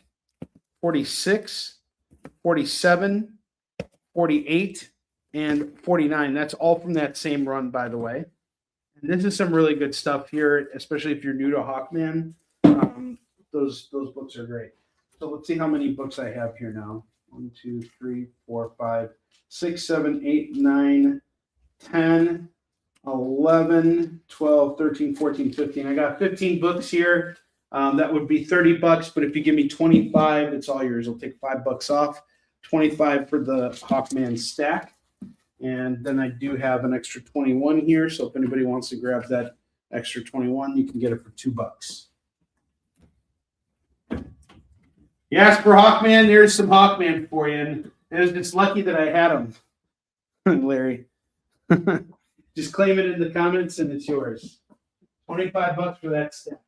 S1: 46, 47, 48, and 49. That's all from that same run, by the way. And this is some really good stuff here, especially if you're new to Hawkman. Those books are great. So let's see how many books I have here now. 1, 2, 3, 4, 5, 6, 7, 8, 9, 10, 11, 12, 13, 14, 15. I got 15 books here. That would be $30, but if you give me 25, it's all yours. I'll take $5 off. 25 for the Hawkman stack. And then I do have an extra 21 here. So if anybody wants to grab that extra 21, you can get it for $2. You asked for Hawkman, there's some Hawkman for you. And it's lucky that I had them, Larry. Just claim it in the comments and it's yours. $25 for that stack.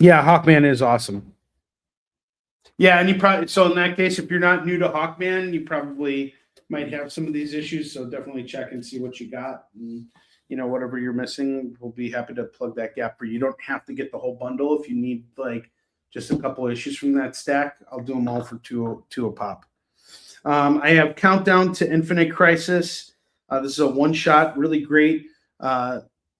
S1: Yeah, Hawkman is awesome. Yeah, and you probably, so in that case, if you're not new to Hawkman, you probably might have some of these issues. So definitely check and see what you got. And, you know, whatever you're missing, we'll be happy to plug that gap for you. You don't have to get the whole bundle. If you need like just a couple of issues from that stack, I'll do them all for two a pop. I have Countdown to Infinite Crisis. This is a one-shot, really great,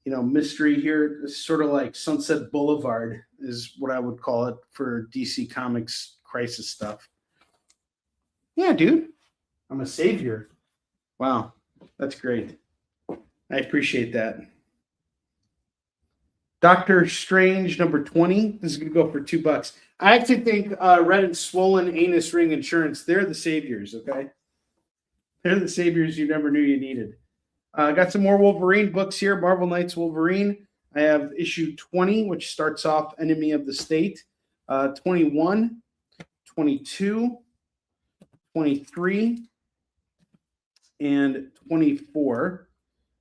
S1: mystery here. It's sort of like Sunset Boulevard is what I would call it for DC Comics crisis stuff. Yeah, dude. I'm a savior. Wow. That's great. I appreciate that. Doctor Strange number 20. This is going to go for $2. I actually think Red and Swollen Anus Ring Insurance, they're the saviors, okay? They're the saviors you never knew you needed. I got some more Wolverine books here. Marvel Knights Wolverine. I have issue 20, which starts off Enemy of the State. 21, 22, 23, and 24.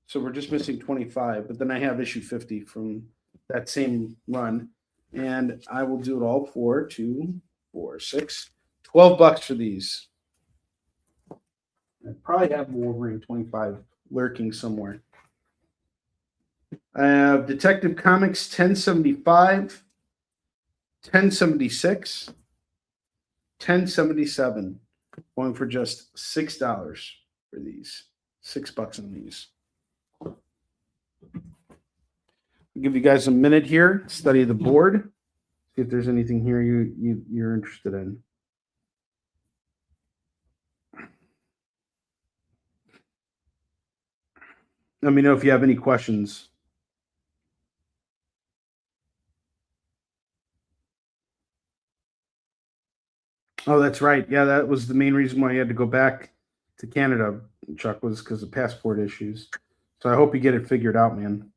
S1: So we're just missing 25, but then I have issue 50 from that same run. And I will do it all for 2, 4, 6, $12 for these. I probably have Wolverine 25 lurking somewhere. I have Detective Comics 1075, 1076, 1077. Going for just $6 for these. $6 on these. I'll give you guys a minute here, study the board, see if there's anything here you're interested in. Let me know if you have any questions. Oh, that's right. Yeah, that was the main reason why you had to go back to Canada, Chuck, was because of passport issues. So I hope you get it figured out, man.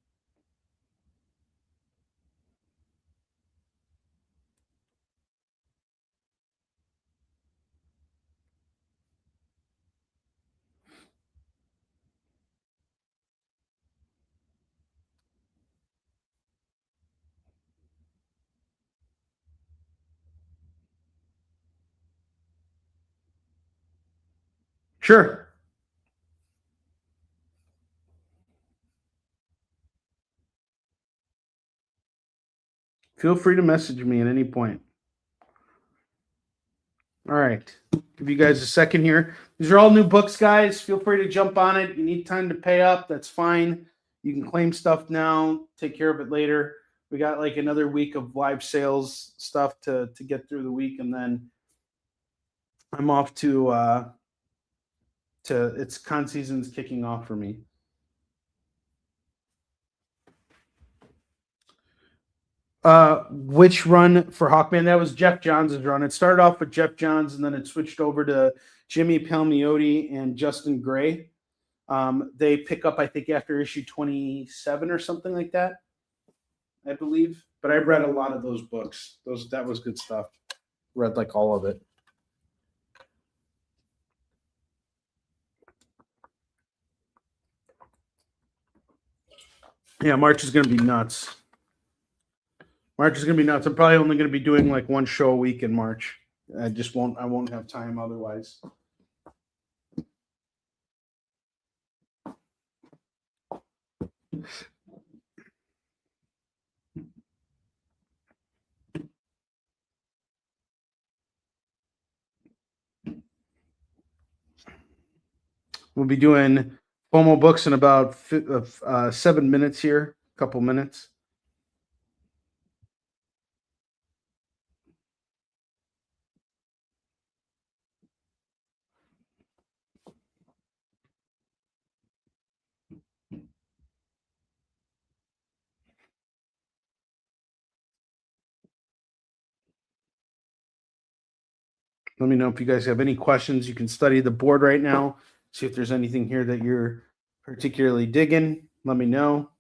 S1: Sure. Feel free to message me at any point. All right. Give you guys a second here. These are all new books, guys. Feel free to jump on it. You need time to pay up. That's fine. You can claim stuff now, take care of it later. We got like another week of live sales stuff to get through the week, and then I'm off to it's con season's kicking off for me. Which run for Hawkman? That was Jeff Johns' run. It started off with Jeff Johns, and then it switched over to Jimmy Palmiotti and Justin Gray. They pick up, I think, after issue 27 or something like that, I believe. But I've read a lot of those books. That was good stuff. Read like all of it. Yeah, March is going to be nuts. March is going to be nuts. I'm probably only going to be doing like one show a week in March. I won't have time otherwise. We'll be doing FOMO books in about 7 minutes here, a couple minutes. Let me know if you guys have any questions. You can study the board right now, see if there's anything here that you're particularly digging. Let me know.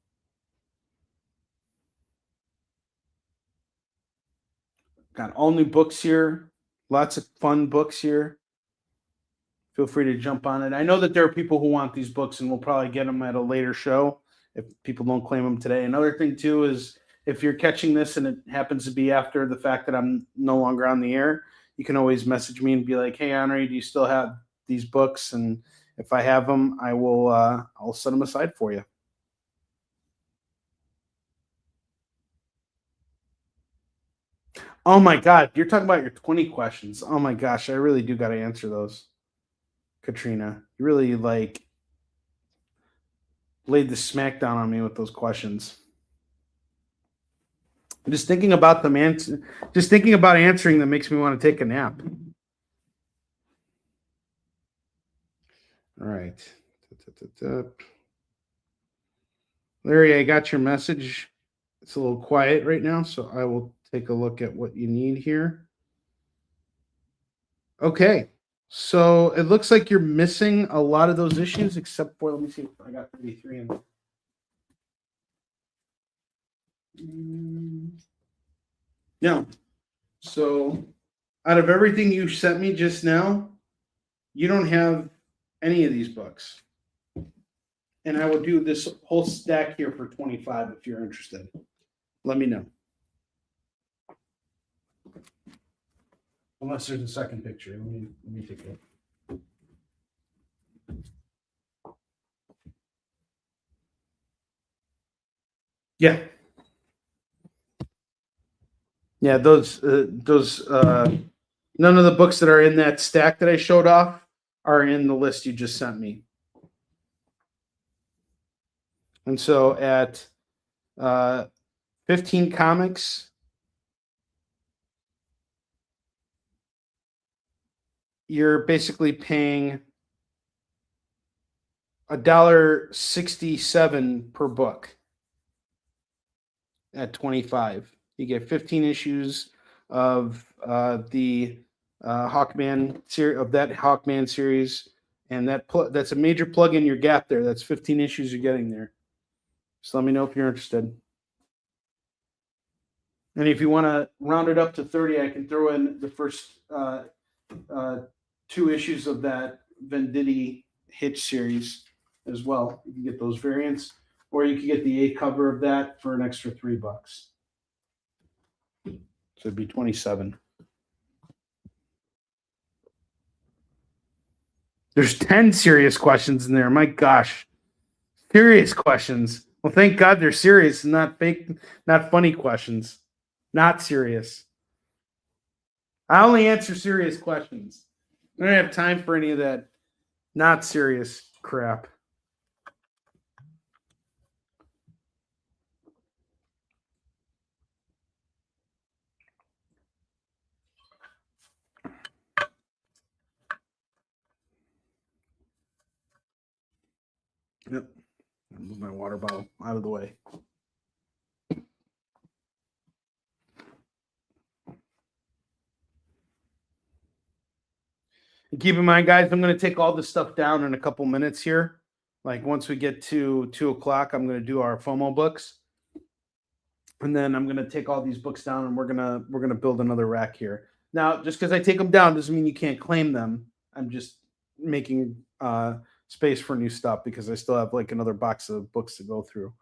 S1: Got all new books here. Lots of fun books here. Feel free to jump on it. I know that there are people who want these books, and we'll probably get them at a later show if people don't claim them today. Another thing, too, is if you're catching this and it happens to be after the fact that I'm no longer on the air, you can always message me and be like, hey, Onrie, do you still have these books? And if I have them, I'll set them aside for you. Oh, my God. You're talking about your 20 questions. Oh, my gosh. I really do got to answer those. Katrina, you really laid the smackdown on me with those questions. Just thinking about them, just thinking about answering them makes me want to take a nap. All right. Larry, I got your message. It's a little quiet right now, so I will take a look at what you need here. Okay. So it looks like you're missing a lot of those issues, except for, let me see, I got 33 in there. No. So out of everything you sent me just now, you don't have any of these books. and I will do this whole stack here for 25 if you're interested. Let me know. Unless there's a second picture. Let me take it. Yeah. Yeah, those none of the books that are in that stack that I showed off are in the list you just sent me. And so at 15 comics, you're basically paying $1.67 per book at 25. You get 15 issues of the Hawkman series, of that Hawkman series, and that's a major plug in your gap there. That's 15 issues you're getting there. So let me know if you're interested. And if you want to round it up to 30, I can throw in the first 2 issues of that Venditti Hitch series as well. You can get those variants, or you can get the A cover of that for an extra $3. So it'd be 27. There's 10 serious questions in there. My gosh. Serious questions. Well, thank God they're serious and not fake, not funny questions. Not serious. I only answer serious questions. I don't have time for any of that not serious crap. Yep. I'll move my water bottle out of the way. And keep in mind, guys, I'm going to take all this stuff down in a couple minutes here. Like once we get to 2 o'clock, I'm going to do our FOMO books. And then I'm going to take all these books down and we're going to build another rack here. Now, just because I take them down doesn't mean you can't claim them. I'm just making space for new stuff because I still have like another box of books to go through.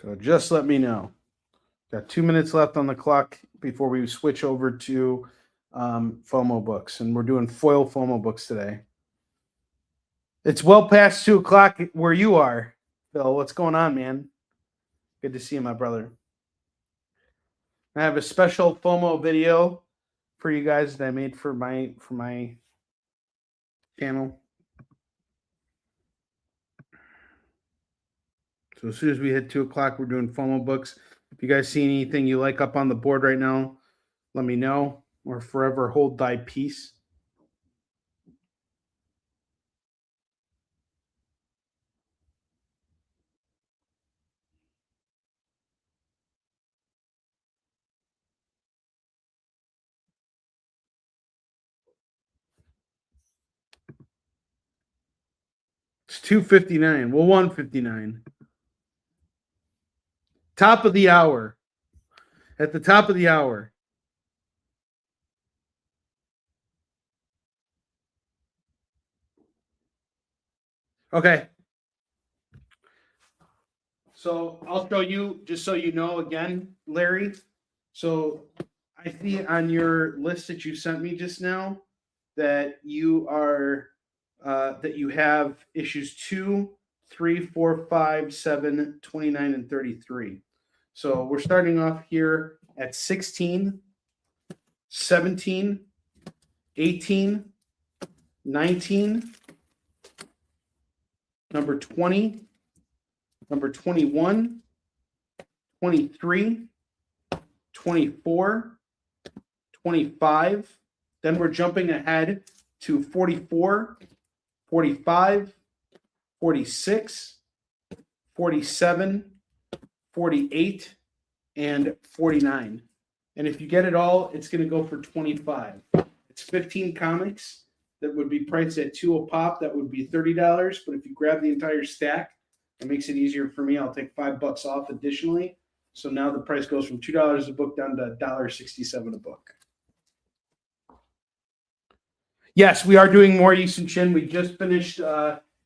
S1: So just let me know. Got 2 minutes left on the clock before we switch over to FOMO books. And we're doing FOIL FOMO books today. It's well past 2 o'clock where you are, Phil. What's going on, man? Good to see you, my brother. I have a special FOMO video for you guys that I made for my channel. So as soon as we hit 2 o'clock, we're doing FOMO books. If you guys see anything you like up on the board right now, let me know. Or forever hold thy peace. It's 2:59. Well, 1:59. Top of the hour. At the top of the hour. Okay. So I'll show you, just so you know again, Larry. So I see on your list that you sent me just now that you are that you have issues 2, 3, 4, 5, 7, 29, and 33. So we're starting off here at 16, 17, 18, 19, number 20, number 21, 23, 24, 25. Then we're jumping ahead to 44, 45, 46, 47, 48, and 49. And if you get it all, it's going to go for 25. It's 15 comics that would be priced at $2 a pop. That would be $30. But if you grab the entire stack, it makes it easier for me. I'll take $5 off additionally. So now the price goes from $2 a book down to $1.67 a book. Yes, we are doing more Easton Chin. We just finished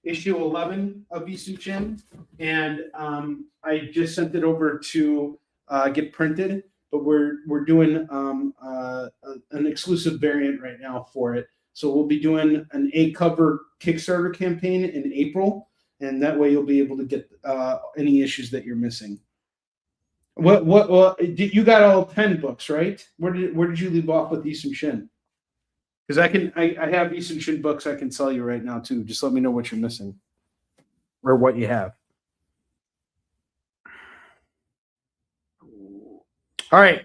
S1: issue 11 of Easton Chin, and I just sent it over to get printed. But we're doing an exclusive variant right now for it. So we'll be doing an 8-cover Kickstarter campaign in April, and that way you'll be able to get any issues that you're missing. What you got all 10 books, right? Where did you leave off with Easton Chin? Because I have Easton Chin books I can sell you right now too. Just let me know what you're missing or what you have. All right,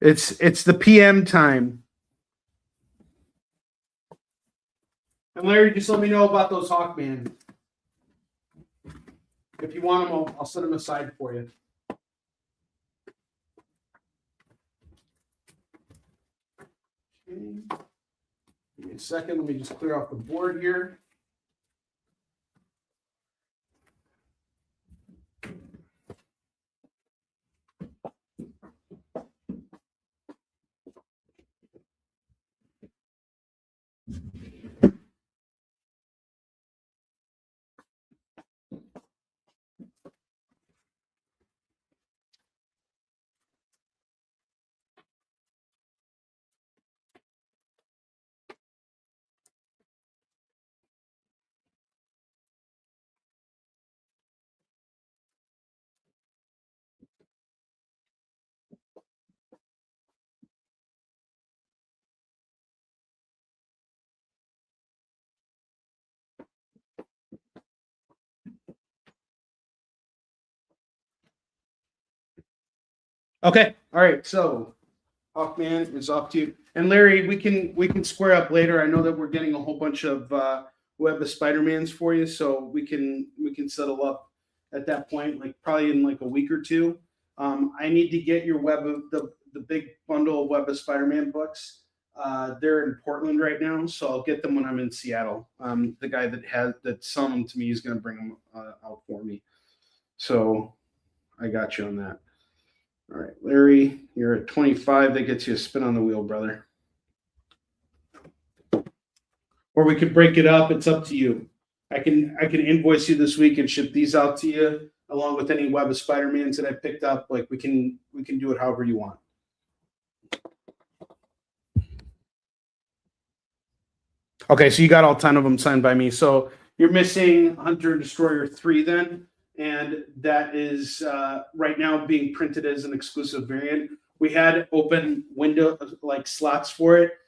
S1: it's the PM time. And Larry, just let me know about those Hawkman. If you want them, I'll set them aside for you. Okay. Give me a second. Let me just clear off the board here. Okay. All right. So Hawkman is off to you. And Larry, we can square up later. I know that we're getting a whole bunch of Web of Spider-Mans for you, so we can settle up at that point, like probably in like a week or two. I need to get your Web of the big bundle of Web of Spider-Man books. They're in Portland right now, so I'll get them when I'm in Seattle. The guy that's selling them to me is going to bring them out for me. So I got you on that. All right, Larry, you're at 25. That gets you a spin on the wheel, brother. Or we could break it up. It's up to you. I can invoice you this week and ship these out to you along with any Web of Spider-Mans that I picked up. Like we can do it however you want. Okay, so you got all 10 of them signed by me. So you're missing Hunter and Destroyer 3 then. And that is right now being printed as an exclusive variant. We had open window like slots for it.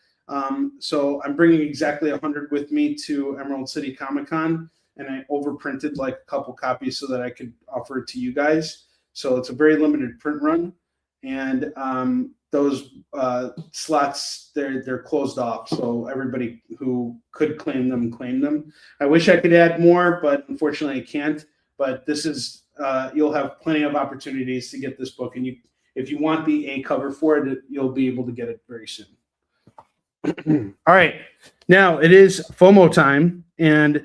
S1: So I'm bringing exactly 100 with me to Emerald City Comic Con, and I overprinted like a couple copies so that I could offer it to you guys. So it's a very limited print run, and those slots they're closed off. So everybody who could claim them. I wish I could add more, but unfortunately I can't. But this is you'll have plenty of opportunities to get this book, and if you want the A cover for it, you'll be able to get it very soon. All right, now it is FOMO time, and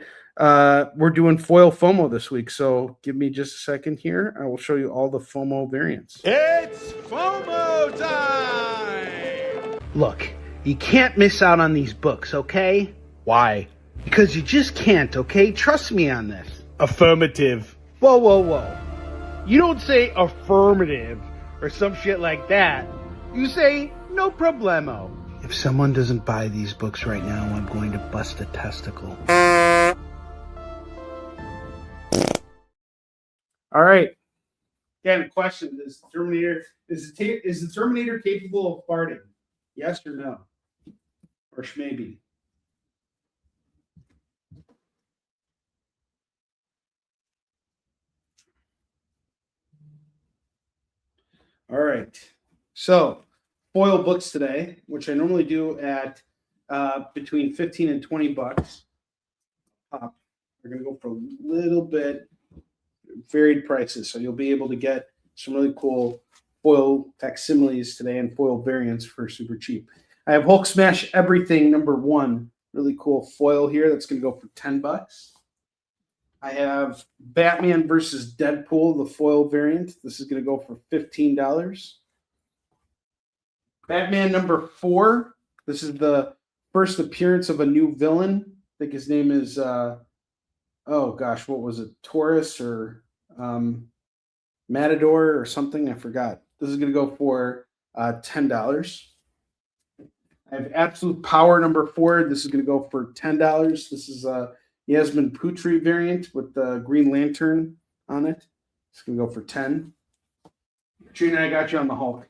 S1: we're doing FOIL FOMO this week. So give me just a second here. I will show you all the FOMO variants.
S4: It's FOMO time!
S5: Look, you can't miss out on these books, okay?
S4: Why?
S5: Because you just can't, okay? Trust me on this.
S4: Affirmative.
S5: Whoa. You don't say affirmative or some shit like that. You say no problemo. If someone doesn't buy these books right now, I'm going to bust a testicle.
S1: All right. Again, question: is the Terminator capable of farting? Yes or no? Or maybe? All right. So, FOIL books today, which I normally do at between 15 and 20 bucks. We're going to go for a little bit varied prices. So you'll be able to get some really cool FOIL facsimiles today and FOIL variants for super cheap. I have Hulk Smash Everything #1. Really cool foil here. That's going to go for $10. I have Batman versus Deadpool, the foil variant. This is going to go for $15. Batman #4. This is the first appearance of a new villain. I think his name is, oh gosh, what was it? Taurus or Matador or something? I forgot. This is going to go for $10. I have Absolute Power #4. This is going to go for $10. This is Yasmin Putri variant with the Green Lantern on it. It's going to go for $10. Trina, I got you on the Hulk.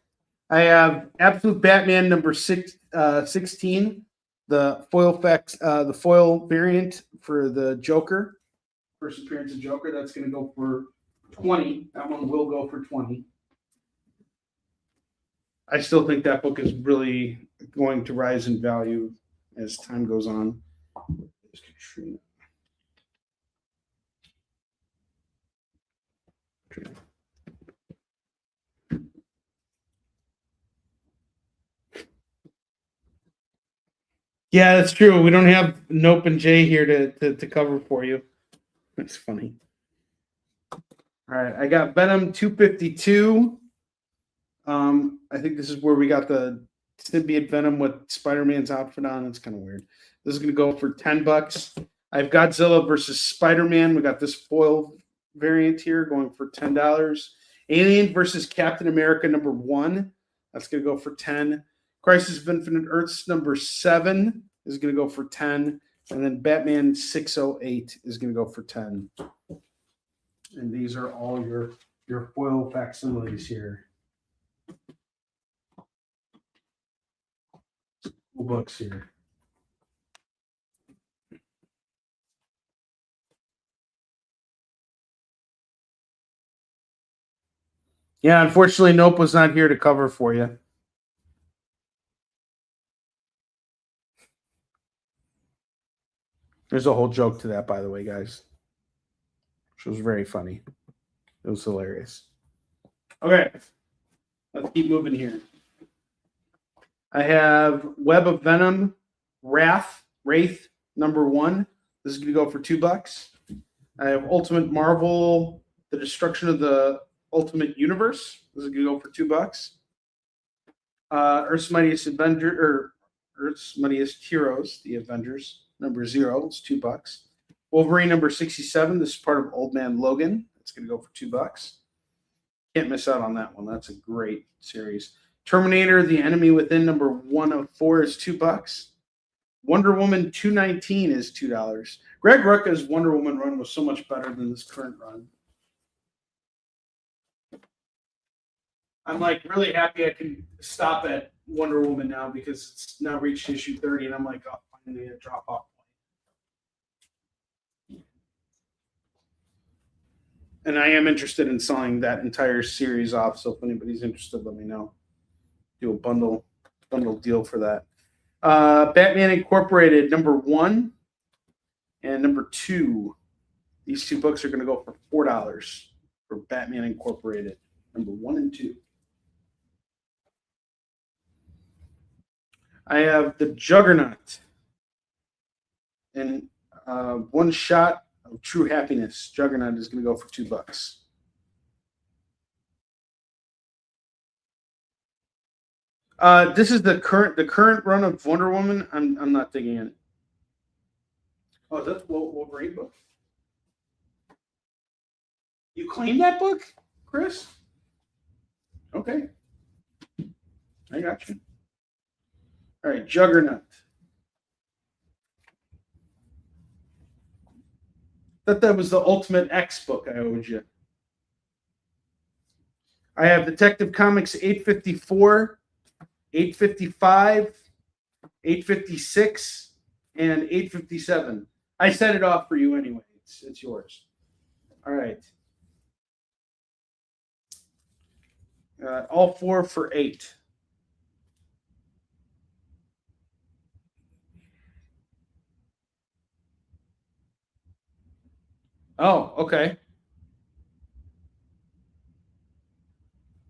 S1: I have Absolute Batman #16, the foil variant for the Joker. First appearance of Joker. That's going to go for $20. That one will go for $20. I still think that book is really going to rise in value as time goes on. There's Katrina. Yeah, that's true. We don't have Nope and Jay here to cover for you. That's funny. All right, I got Venom 252. I think this is where we got the symbiote Venom with Spider-Man's outfit on. It's kind of weird. This is going to go for $10. I have Godzilla versus Spider-Man. We got this foil variant here going for $10. Alien versus Captain America #1. That's going to go for $10. Crisis of Infinite Earths #7 is going to go for $10. And then Batman 608 is going to go for $10. And these are all your foil facsimiles here. Cool books here. Yeah, unfortunately, Nope was not here to cover for you. There's a whole joke to that, by the way, guys. Which was very funny. It was hilarious. Okay. Let's keep moving here. I have Web of Venom, Wraith #1. This is going to go for $2. I have Ultimate Marvel, The Destruction of the Ultimate Universe. This is going to go for $2. Earth's Mightiest Earth's Mightiest Heroes, The Avengers, #0. It's $2. Wolverine #67. This is part of Old Man Logan. It's going to go for $2. Can't miss out on that one. That's a great series. Terminator, The Enemy Within #104 is $2. Wonder Woman 219 is $2. Greg Rucka's Wonder Woman run was so much better than this current run. I'm like really happy I can stop at Wonder Woman now because it's now reached issue 30 and I'm like, oh, finally a drop off point. And I am interested in selling that entire series off. So if anybody's interested, let me know. Do a bundle deal for that. Batman Incorporated #1 and #2. These two books are going to go for $4 for Batman Incorporated, #1 and 2. I have the Juggernaut and One Shot of True Happiness. Juggernaut is going to go for $2. This is the current run of Wonder Woman. I'm not digging in. Oh, that's Wolverine book. You claimed that book, Chris? Okay, I got you. All right, Juggernaut. That was the Ultimate X book I owed you. I have Detective Comics 854, 855, 856, and 857. I set it off for you anyway. It's yours. All right. All four for $8. Oh, okay.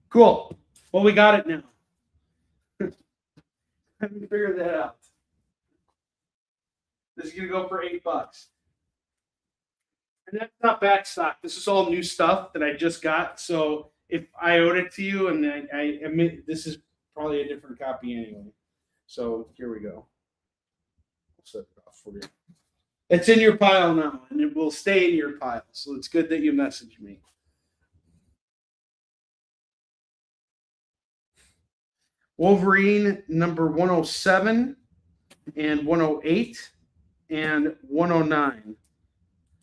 S1: Cool. Well, we got it now. Let me figure that out. This is gonna go for $8. And that's not back stock. This is all new stuff that I just got. So if I owed it to you, and I admit this is probably a different copy anyway. So here we go. I'll set it off for you. It's in your pile now, and it will stay in your pile. So it's good that you messaged me. Wolverine number 107 and 108 and 109.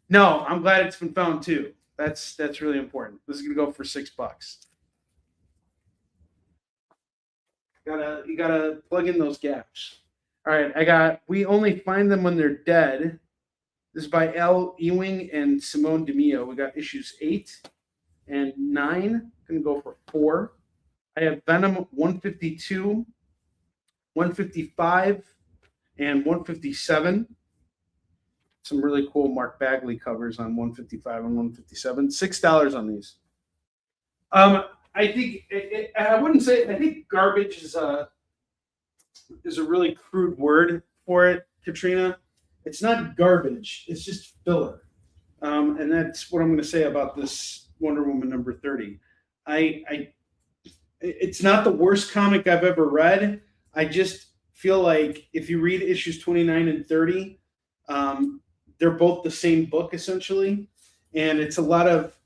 S1: No, I'm glad it's been found too. That's really important. This is gonna go for $6. You gotta plug in those gaps. All right, I got We Only Find Them When They're Dead. This is by L. Ewing and Simone DeMio. We got issues 8 and 9. Gonna go for 4. I have Venom 152, 155, and 157. Some really cool Mark Bagley covers on 155 and 157. $6 on these. I think I wouldn't say. I think garbage is a really crude word for it, Katrina. It's not garbage. It's just filler, and that's what I'm going to say about this Wonder Woman number 30. It's not the worst comic I've ever read. I just feel like if you read issues 29 and 30, they're both the same book essentially, and it's a lot of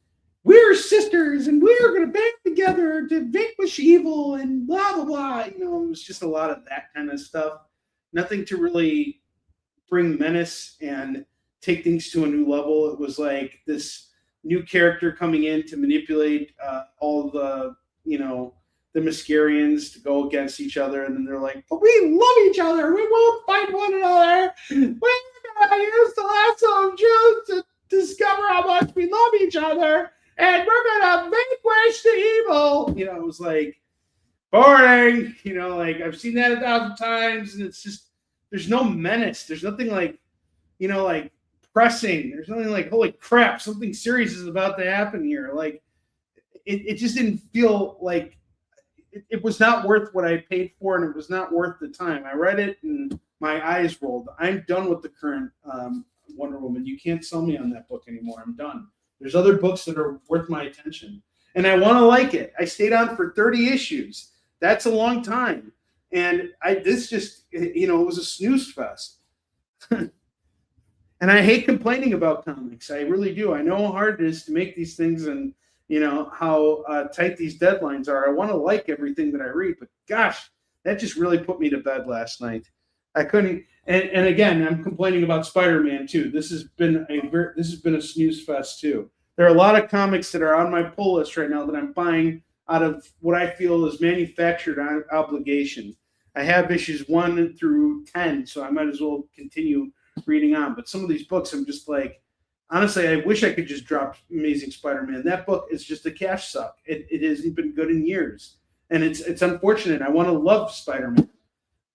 S1: we're sisters and we're going to band together to vanquish evil and blah blah blah. You know, it was just a lot of that kind of stuff. Nothing to really bring menace and take things to a new level. It was like this new character coming in to manipulate all the the Mascarians to go against each other, and then they're like, but we love each other. We won't fight one another. We're going to use the lasso of truth to discover how much we love each other, and we're going to vanquish the evil. It was like, boring. Like I've seen that 1,000 times, and it's just, there's no menace. There's nothing like, like pressing. There's nothing like, holy crap, something serious is about to happen here. Like, it just didn't feel like, it was not worth what I paid for, and it was not worth the time. I read it and my eyes rolled. I'm done with the current Wonder Woman. You can't sell me on that book anymore. I'm done. There's other books that are worth my attention, and I want to like it. I stayed on for 30 issues. That's a long time, and this just it was a snooze fest. And I hate complaining about comics. I really do. I know how hard it is to make these things, and how tight these deadlines are. I want to like everything that I read, but gosh, that just really put me to bed last night. I couldn't. And again, I'm complaining about Spider-Man too. This has been a snooze fest too. There are a lot of comics that are on my pull list right now that I'm buying out of what I feel is manufactured obligation. I have issues 1 through 10, so I might as well continue reading on. But some of these books, I'm just like, honestly, I wish I could just drop Amazing Spider-Man. That book is just a cash suck. It hasn't been good in years, and it's unfortunate. I want to love Spider-Man,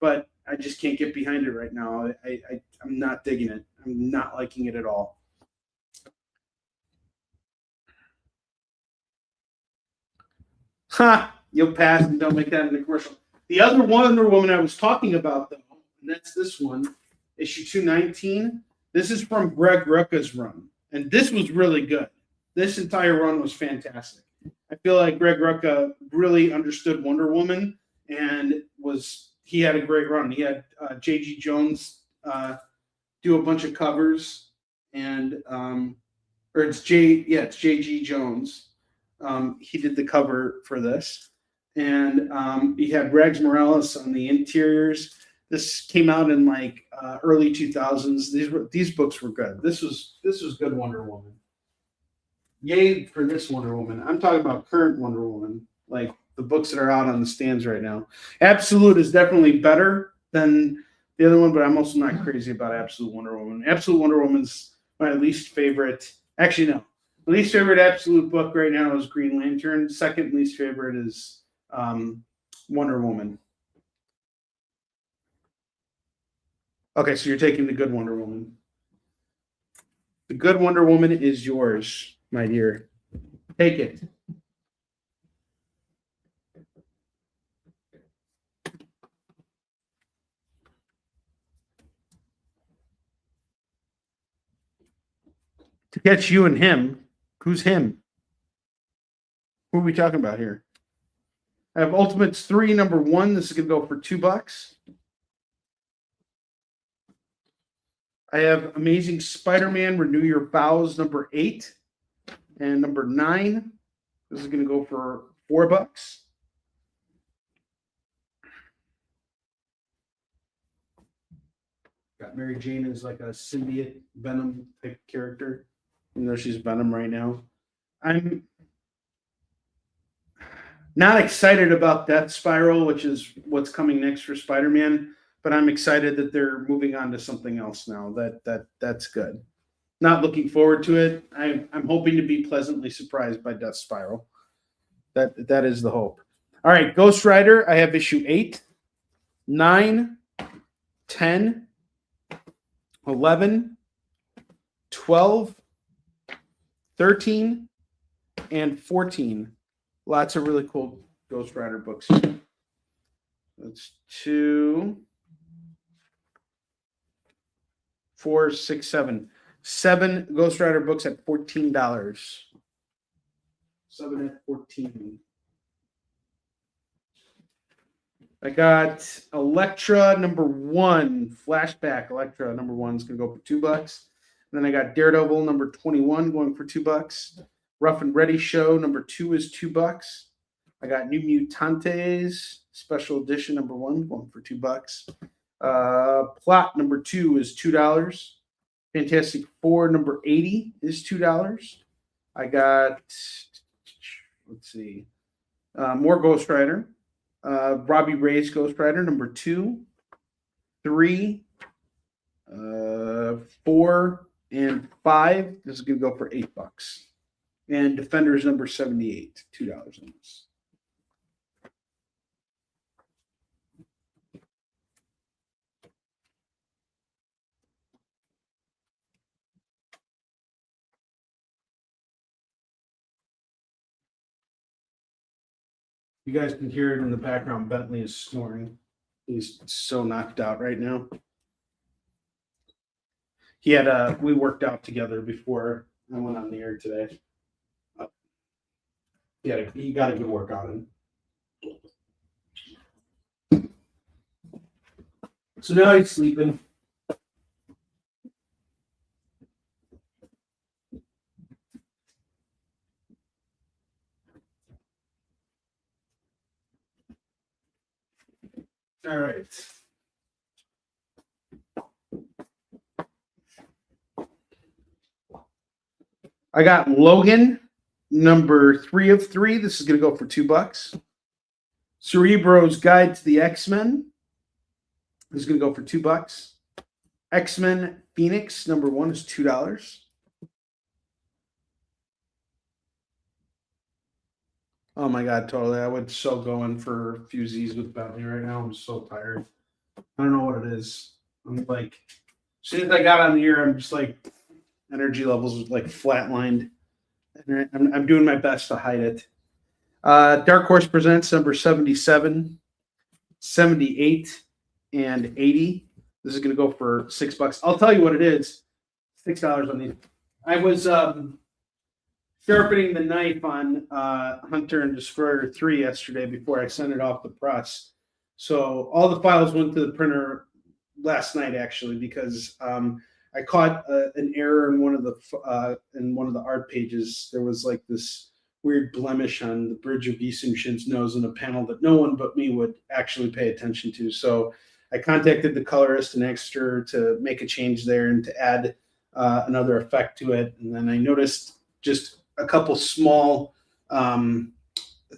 S1: but I just can't get behind it right now. I'm not digging it. I'm not liking it at all. Ha! You'll pass and don't make that in the commercial. The other Wonder Woman I was talking about, though, and that's this one, issue 219. This is from Greg Rucka's run, and this was really good. This entire run was fantastic. I feel like Greg Rucka really understood Wonder Woman, and he had a great run. He had J.G. Jones do a bunch of covers, and it's J.G. Jones. He did the cover for this, and he had Rags Morales on the interiors. This came out in like early 2000s. These books were good. This was good Wonder Woman. Yay for this Wonder Woman. I'm talking about current Wonder Woman, like the books that are out on the stands right now. Absolute is definitely better than the other one, but I'm also not crazy about Absolute Wonder Woman. Absolute Wonder Woman's my least favorite. Actually, no. My least favorite Absolute book right now is Green Lantern. Second least favorite is Wonder Woman. Okay, so you're taking the good Wonder Woman. The good Wonder Woman is yours, my dear. Take it. Catch you and him. Who's him? Who are we talking about here? I have Ultimates 3, number 1. This is going to go for $2. I have Amazing Spider-Man, Renew Your Vows, number 8. And number 9. This is going to go for $4. Got Mary Jane as like a symbiote Venom type character, even though she's Venom right now. I'm not excited about Death Spiral, which is what's coming next for Spider-Man, but I'm excited that they're moving on to something else now. That's good. Not looking forward to it. I'm hoping to be pleasantly surprised by Death Spiral. That is the hope. All right, Ghost Rider. I have issue 8, 9, 10, 11, 12, 13, and 14. Lots of really cool Ghost Rider books. That's 2, 4, 6, 7. 7 Ghost Rider books at $14. 7 at 14. I got Elektra number 1, Flashback Elektra number 1 is going to go for $2. And then I got Daredevil number 21 going for $2. Rough and Ready Show number 2 is $2. I got New Mutantes Special Edition number 1 going for $2. Plot number 2 is $2. Fantastic Four number 80 is $2. I got, let's see, more Ghost Rider. Robbie Ray's Ghost Rider number 2, 3, 4, and 5. This is going to go for $8. And Defenders number 78, $2 on this. You guys can hear it in the background. Bentley is snoring. He's so knocked out right now. We worked out together before I went on the air today. He got a good workout in. So now he's sleeping. All right. I got Logan, number 3 of 3. This is going to go for $2. Cerebro's Guide to the X-Men. This is going to go for $2. X-Men Phoenix, number 1 is $2. Oh my God, totally. I would so go in for a few Z's with Bentley right now. I'm so tired. I don't know what it is. I'm like, as soon as I got on the air, I'm just like, energy levels like flatlined. And I'm doing my best to hide it. Dark Horse Presents number 77, 78, and 80. This is going to go for $6. I'll tell you what it is. $6 on these. I was sharpening the knife on Hunter and Destroyer 3 yesterday before I sent it off the press. So all the files went to the printer last night, actually, because I caught an error in one of the art pages. There was like this weird blemish on the bridge of Yi Shin's nose in a panel that no one but me would actually pay attention to. So I contacted the colorist and asked her to make a change there and to add another effect to it. And then I noticed just a couple small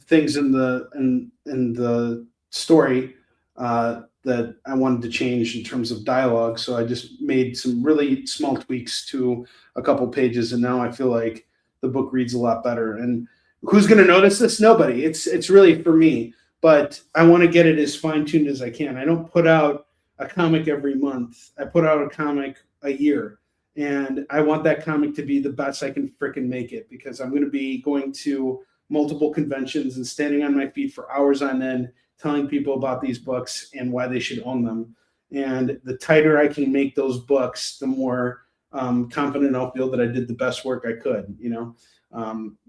S1: things in the story that I wanted to change in terms of dialogue. So I just made some really small tweaks to a couple pages, and now I feel like the book reads a lot better. And who's going to notice this? Nobody. It's really for me, but I want to get it as fine-tuned as I can. I don't put out a comic every month. I put out a comic a year. And I want that comic to be the best I can frickin' make it, because I'm going to be going to multiple conventions and standing on my feet for hours on end, telling people about these books and why they should own them. And the tighter I can make those books, the more confident I'll feel that I did the best work I could,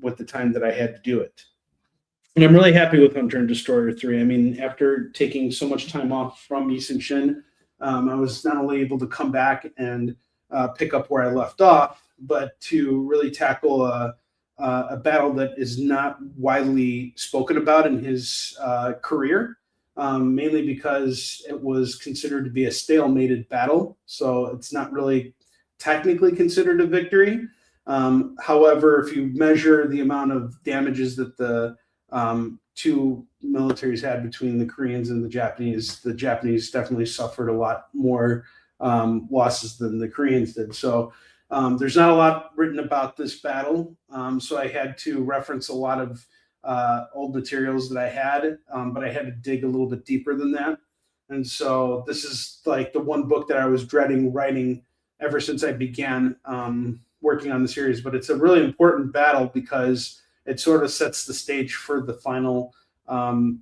S1: with the time that I had to do it. And I'm really happy with Hunter and Destroyer 3. I mean, after taking so much time off from East Shin, I was not only able to come back and pick up where I left off, but to really tackle a battle that is not widely spoken about in his career, mainly because it was considered to be a stalemated battle. So it's not really technically considered a victory. However, if you measure the amount of damages that the two militaries had between the Koreans and the Japanese definitely suffered a lot more losses than the Koreans did. So there's not a lot written about this battle. So I had to reference a lot of old materials that I had, but I had to dig a little bit deeper than that. And so this is like the one book that I was dreading writing ever since I began working on the series. But it's a really important battle because it sort of sets the stage for the final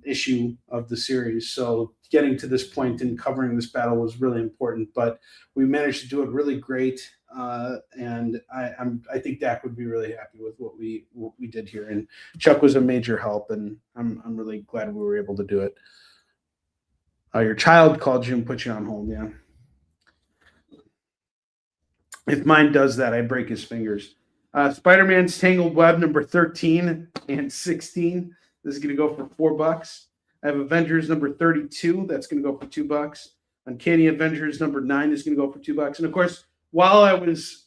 S1: issue of the series. So getting to this point and covering this battle was really important, but we managed to do it really great. And I think Dak would be really happy with what we did here. And Chuck was a major help, and I'm really glad we were able to do it. Your child called you and put you on hold. Yeah. If mine does that, I break his fingers. Spider-Man's Tangled Web number 13 and 16. This is going to go for $4. I have Avengers number 32. That's going to go for $2. Uncanny Avengers number 9 is going to go for $2. And of course, while I was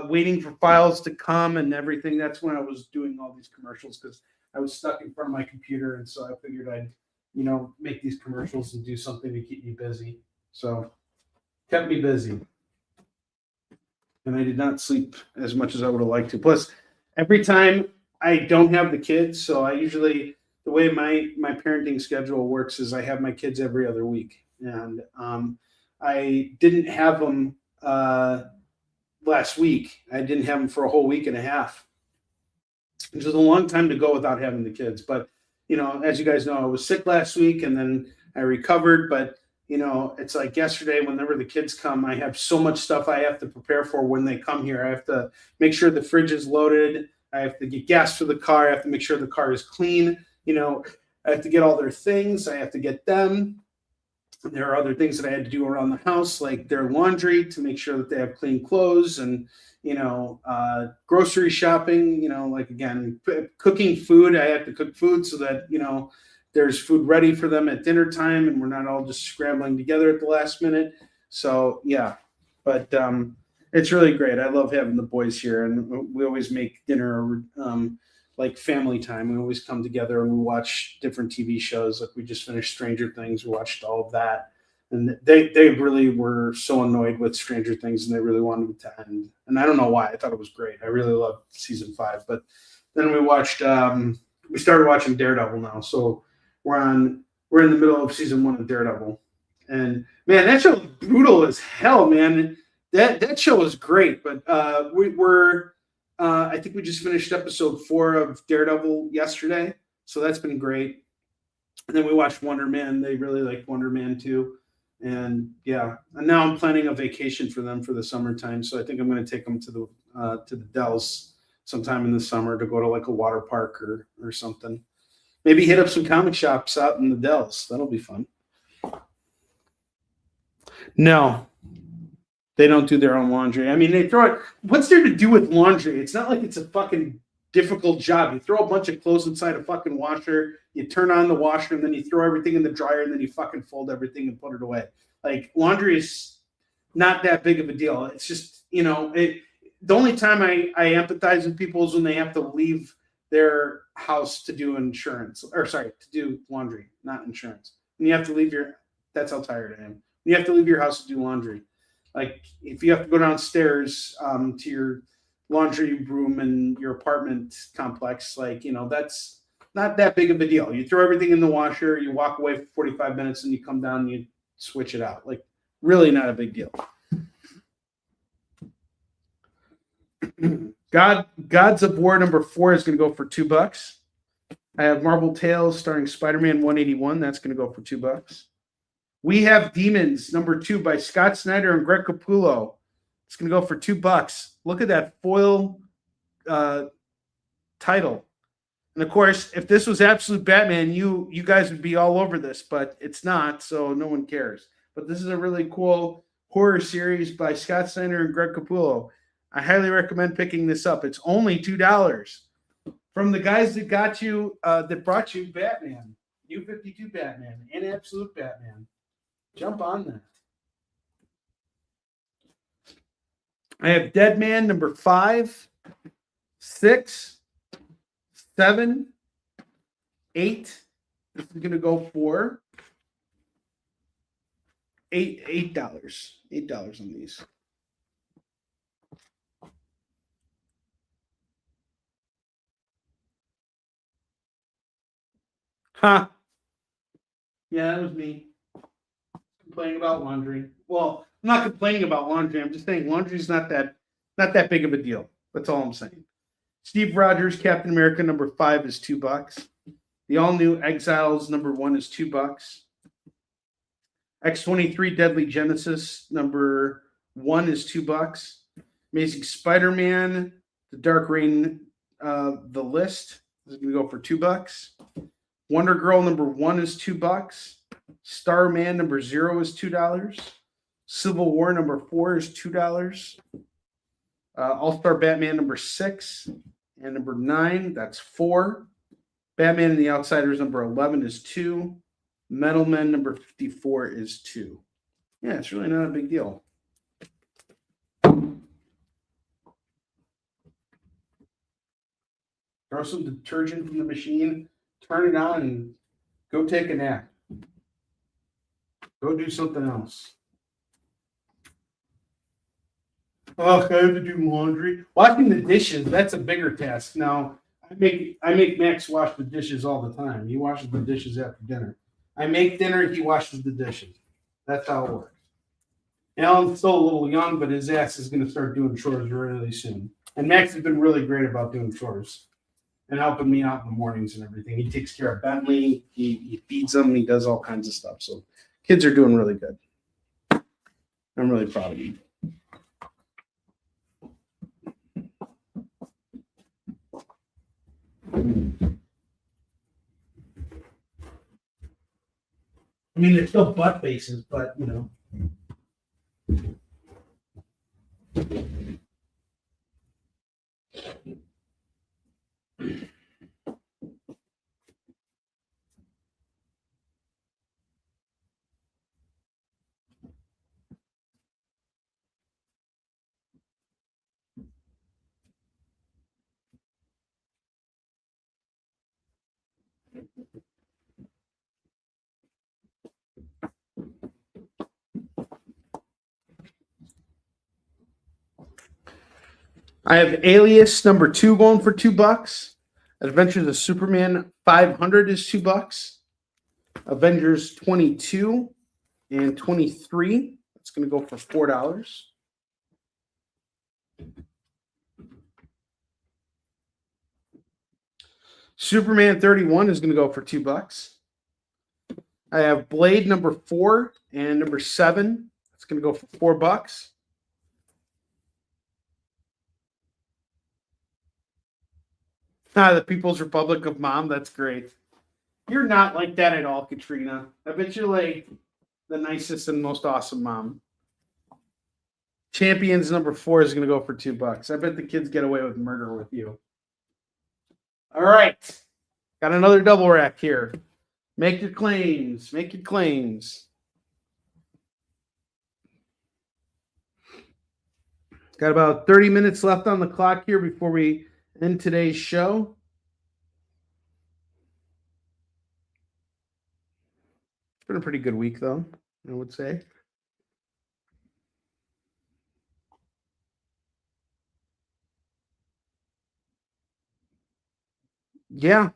S1: waiting for files to come and everything, that's when I was doing all these commercials because I was stuck in front of my computer. And so I figured I'd, make these commercials and do something to keep me busy. So kept me busy. And I did not sleep as much as I would have liked to. Plus, every time I don't have the kids, so I usually, the way my parenting schedule works is I have my kids every other week. And I didn't have them last week. I didn't have them for a whole week and a half, which is a long time to go without having the kids. But, as you guys know, I was sick last week and then I recovered. But, it's like yesterday, whenever the kids come, I have so much stuff I have to prepare for when they come here. I have to make sure the fridge is loaded. I have to get gas for the car. I have to make sure the car is clean. I have to get all their things. I have to get them. There are other things that I had to do around the house, like their laundry to make sure that they have clean clothes and, grocery shopping, like, again, cooking food. I have to cook food so that, there's food ready for them at dinner time and we're not all just scrambling together at the last minute. So, yeah, but it's really great. I love having the boys here, and we always make dinner like family time. We always come together and we watch different TV shows. Like we just finished Stranger Things. We watched all of that. And they really were so annoyed with Stranger Things and they really wanted it to end. And I don't know why. I thought it was great. I really loved season 5. But then we started watching Daredevil now. So we're in the middle of season 1 of Daredevil. And man, that show is brutal as hell, man. That show is great. But I think we just finished episode 4 of Daredevil yesterday. So that's been great. And then we watched Wonder Man. They really liked Wonder Man too. And yeah, and now I'm planning a vacation for them for the summertime. So I think I'm going to take them to the Dells sometime in the summer to go to like a water park or something. Maybe hit up some comic shops out in the Dells. That'll be fun. No, they don't do their own laundry. I mean, they throw it. What's there to do with laundry? It's not like it's a fucking difficult job. You throw a bunch of clothes inside a fucking washer, you turn on the washer, and then you throw everything in the dryer, and then you fucking fold everything and put it away. Like, laundry is not that big of a deal. It's just, the only time I empathize with people is when they have to leave their house to do to do laundry, not insurance. When you have to leave that's how tired I am. When you have to leave your house to do laundry. Like, if you have to go downstairs to your laundry room in your apartment complex, that's not that big of a deal. You throw everything in the washer, you walk away for 45 minutes, and you come down and you switch it out. Like, really not a big deal. Gods of War number 4 is going to go for $2. I have Marvel Tales starring Spider-Man 181. That's going to go for $2. We Have Demons number 2 by Scott Snyder and Greg Capullo. It's going to go for $2. Look at that foil title. And of course, if this was Absolute Batman, you guys would be all over this, but it's not, so no one cares. But this is a really cool horror series by Scott Snyder and Greg Capullo. I highly recommend picking this up. It's only $2 from the guys that got you, that brought you Batman, New 52 Batman, and Absolute Batman. Jump on that. I have Dead Man number 5, 6, 7, 8. This is going to go for $8. $8 on these. Huh. Yeah, that was me. Complaining about laundry. Well, I'm not complaining about laundry. I'm just saying laundry's not that big of a deal. That's all I'm saying. Steve Rogers, Captain America number 5 is $2. The all new Exiles number 1 is $2. X-23 Deadly Genesis number 1 is $2. Amazing Spider-Man, The Dark Reign, The List is going to go for $2. Wonder Girl number 1 is $2. Starman number 0 is $2. Civil War number 4 is $2. All-Star Batman number 6 and number 9, that's 4. Batman and the Outsiders number 11 is 2. Metal Men number 54 is 2. Yeah, it's really not a big deal. Throw some detergent in the machine, turn it on, and go take a nap. Go do something else. Oh, I have to do laundry. Washing the dishes, that's a bigger task. Now, I make Max wash the dishes all the time. He washes the dishes after dinner. I make dinner, he washes the dishes. That's how it works. Alan's still a little young, but his ass is going to start doing chores really soon. And Max has been really great about doing chores and helping me out in the mornings and everything. He takes care of Bentley. He feeds them. He does all kinds of stuff. So kids are doing really good. I'm really proud of you. I mean, they're still butt faces, but you know. I have Alias number 2 going for $2. Adventures of Superman 500 is $2. Avengers 22 and 23. That's going to go for $4. Superman 31 is going to go for $2. I have Blade number 4 and number 7. That's going to go for $4. The People's Republic of Mom. That's great. You're not like that at all, Katrina. I bet you're like the nicest and most awesome mom. Champions number 4 is going to go for $2. I bet the kids get away with murder with you. All right. Got another double rack here. Make your claims. Make your claims. Got about 30 minutes left on the clock here before we end today's show. It's been a pretty good week, though, I would say. Yeah.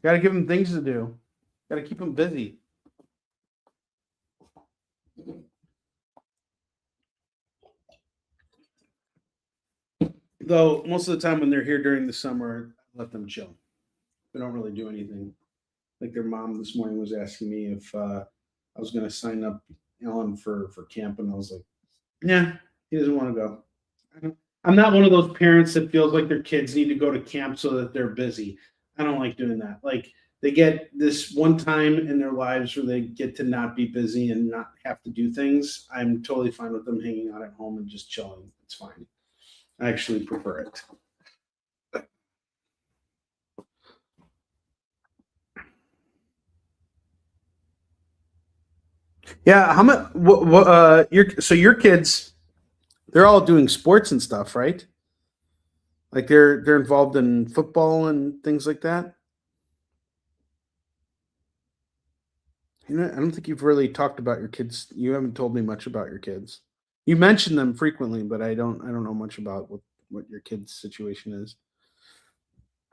S1: Got to give them things to do. Got to keep them busy. Though most of the time when they're here during the summer, I let them chill. They don't really do anything. Like their mom this morning was asking me if I was going to sign up Ellen for camp, and I was like, Yeah, he doesn't want to go. I'm not one of those parents that feels like their kids need to go to camp so that they're busy. I don't like doing that. Like they get this one time in their lives where they get to not be busy and not have to do things. I'm totally fine with them hanging out at home and just chilling. It's fine. I actually prefer it. Yeah, how much? Your kids, they're all doing sports and stuff, right? Like they're involved in football and things like that. You know, I don't think you've really talked about your kids. You haven't told me much about your kids. You mention them frequently, but I don't know much about what your kids' situation is.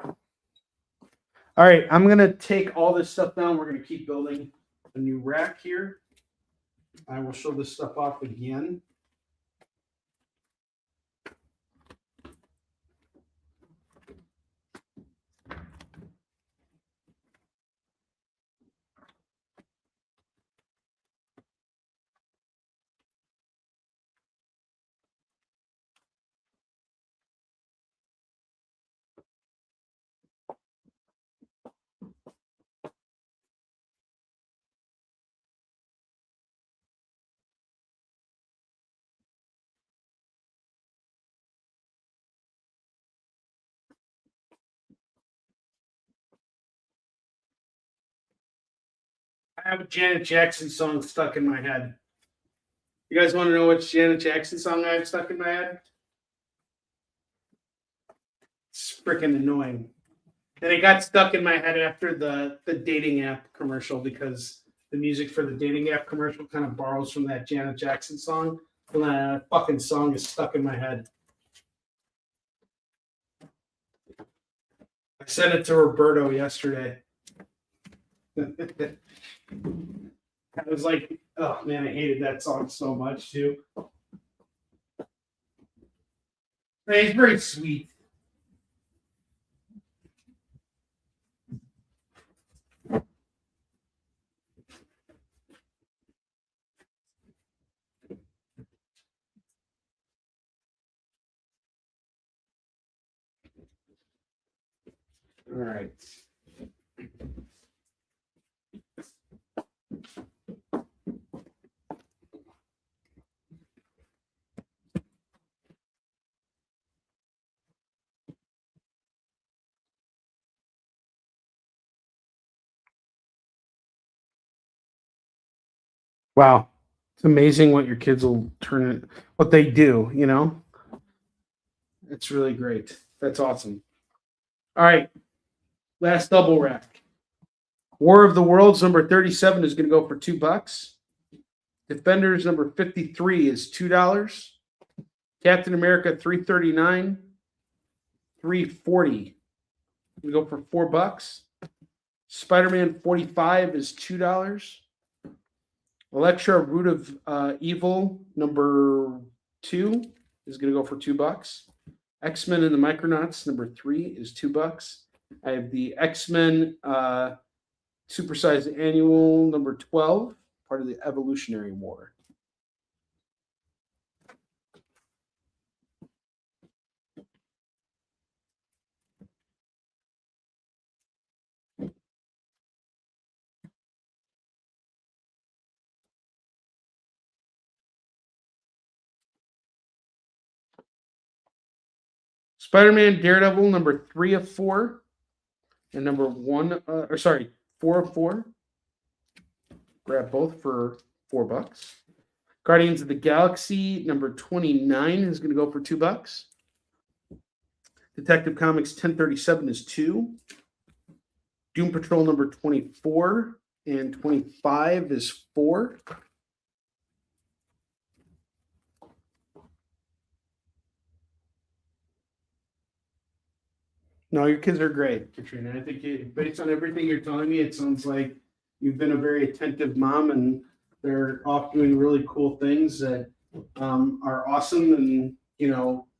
S1: All right, I'm gonna take all this stuff down. We're gonna keep building a new rack here. I will show this stuff off again. I have a Janet Jackson song stuck in my head. You guys want to know which Janet Jackson song I have stuck in my head? It's freaking annoying. And it got stuck in my head after the dating app commercial because the music for the dating app commercial kind of borrows from that Janet Jackson song. And that fucking song is stuck in my head. I sent it to Roberto yesterday. I was like, oh man, I hated that song so much too. He's very sweet. All right. Wow. It's amazing what your kids will what they do, you know? It's really great. That's awesome. All right. Last double rack. War of the Worlds number 37 is going to go for $2. Defenders number 53 is $2. Captain America 339, 340. We go for $4. Spider-Man 45 is $2. Elektra Root of Evil number 2 is going to go for $2. X-Men and the Micronauts number 3 is $2. I have the X-Men Supersized Annual number 12, part of the Evolutionary War. Spider-Man Daredevil number 3 of 4 and number 4 of 4. Grab both for $4. Guardians of the Galaxy number 29 is going to go for $2. Detective Comics 1037 is 2. Doom Patrol number 24 and 25 is 4. No, your kids are great, Katrina. I think based on everything you're telling me, it sounds like you've been a very attentive mom, and they're off doing really cool things that are awesome, and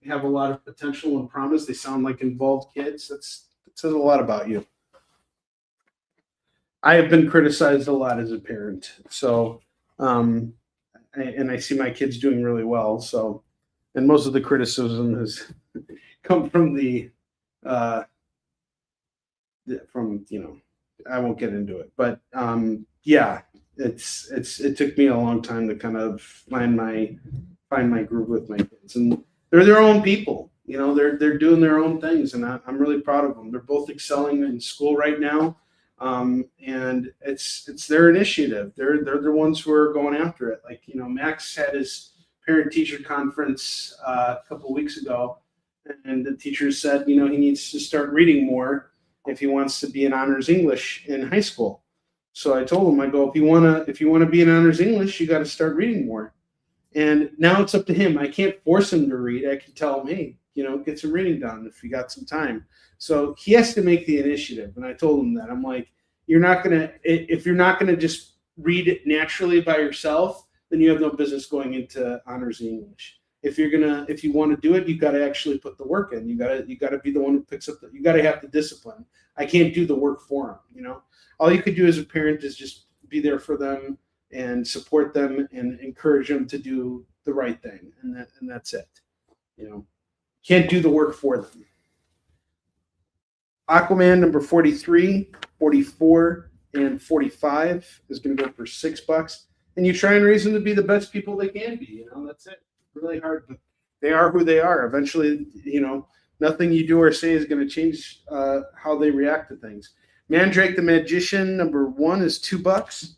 S1: have a lot of potential and promise. They sound like involved kids. That says a lot about you. I have been criticized a lot as a parent, so I and I see my kids doing really well. So, and most of the criticism has come from from I won't get into it, but yeah, it took me a long time to kind of find my groove with my kids, and they're their own people. They're doing their own things, and I'm really proud of them. They're both excelling in school right now, and it's their initiative. They're the ones who are going after it. Like Max had his parent teacher conference a couple weeks ago, and the teacher said he needs to start reading more if he wants to be in honors English in high school. So I told him, I go, if you wanna be in honors English, you got to start reading more. And now it's up to him. I can't force him to read. I can tell him, hey, get some reading done if you got some time. So he has to make the initiative. And I told him that. I'm like, if you're not gonna just read it naturally by yourself, then you have no business going into honors English. If you want to do it, you got to actually put the work in. You got to be the one who picks up you got to have the discipline. I can't do the work for them. All you could do as a parent is just be there for them and support them and encourage them to do the right thing. And that's it. Can't do the work for them. Aquaman number 43, 44, and 45 is going to go for $6. And you try and raise them to be the best people they can be. That's it. Really hard, but they are who they are. Eventually, nothing you do or say is going to change how they react to things. Mandrake the Magician number 1 is $2.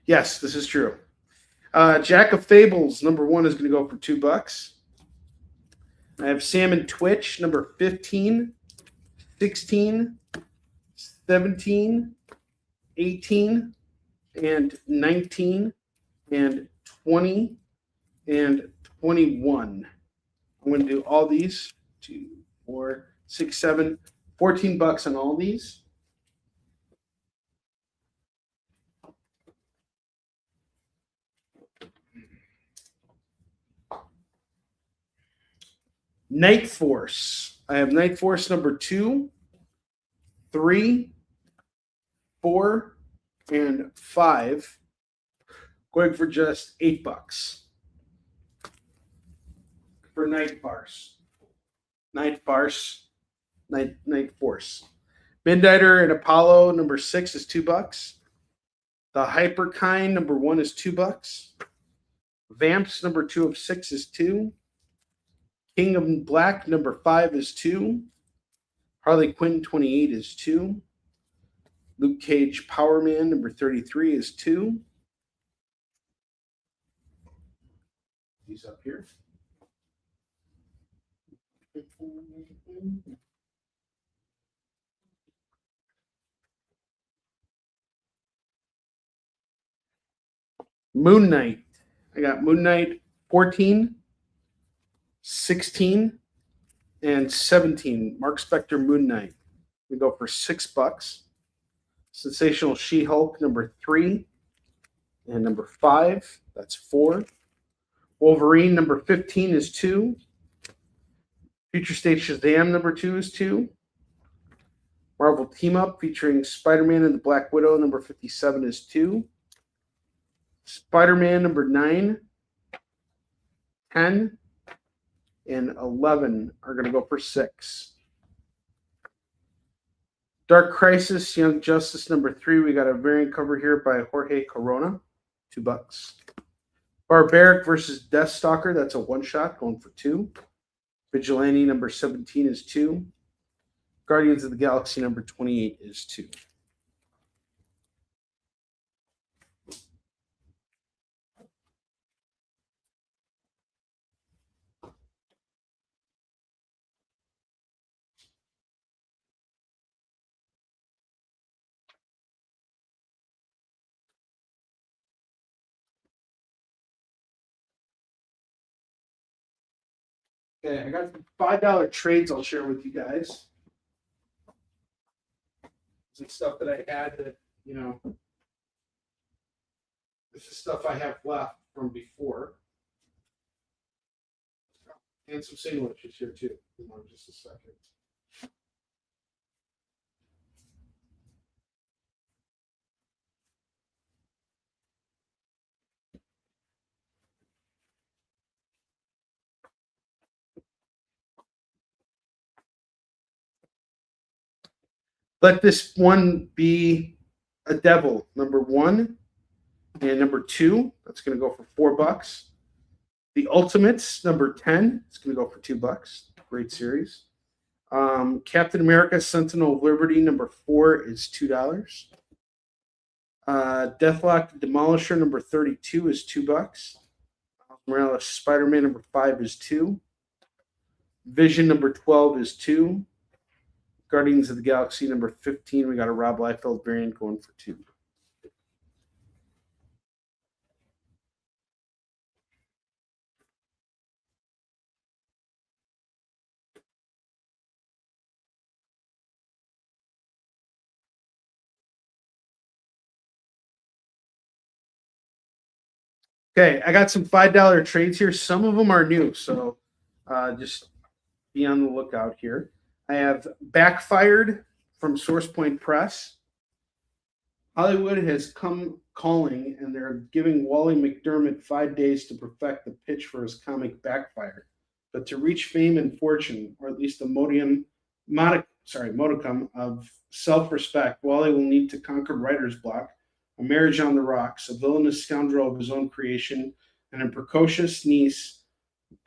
S1: Yes, this is true. Jack of Fables number 1 is going to go for $2. I have Salmon Twitch number 15, 16, 17, 18, and 19, and 20, and 21. I'm going to do all these. 2, 4, 6, 7, $14 on all these. Night Force. I have Night Force number 2, 3, 4, and 5, going for just $8 for Night Force. Night Force. Midnighter and Apollo number 6 is $2. The Hyperkind number 1 is $2. Vamps number 2 of 6 is $2. King of Black number 5 is $2. Harley Quinn 28 is $2. Luke Cage Power Man number 33 is $2. These up here. Moon Knight. I got Moon Knight 14, 16, and 17. Mark Spector Moon Knight. We go for $6. Sensational She-Hulk number 3 and number 5. That's 4. Wolverine number 15 is 2. Future State Shazam number 2 is 2. Marvel Team Up featuring Spider-Man and the Black Widow number 57 is 2. Spider-Man number 9, 10, and 11 are going to go for 6. Dark Crisis Young Justice number 3. We got a variant cover here by Jorge Corona, $2. Barbaric versus Deathstalker. That's a one-shot going for 2. Vigilante number 17 is 2. Guardians of the Galaxy number 28 is 2. Okay, I got some $5 trades I'll share with you guys. Some stuff that I had that, this is stuff I have left from before. And some sandwiches here too. Hold on just a second. Let This One Be a Devil, number 1 and number 2. That's going to go for $4. The Ultimates, number 10. It's going to go for $2. Great series. Captain America, Sentinel of Liberty, number 4 is $2. Deathlock the Demolisher, number 32 is $2. Morales Spider-Man, number 5 is $2. Vision, number 12 is $2. Guardians of the Galaxy, number 15. We got a Rob Liefeld variant going for $2. Okay, I got some $5 trades here. Some of them are new, so just be on the lookout here. I have Backfired from SourcePoint Press. Hollywood has come calling, and they're giving Wally McDermott 5 days to perfect the pitch for his comic Backfired. But to reach fame and fortune, or at least a modicum of self-respect, Wally will need to conquer writer's block, a marriage on the rocks, a villainous scoundrel of his own creation, and a precocious niece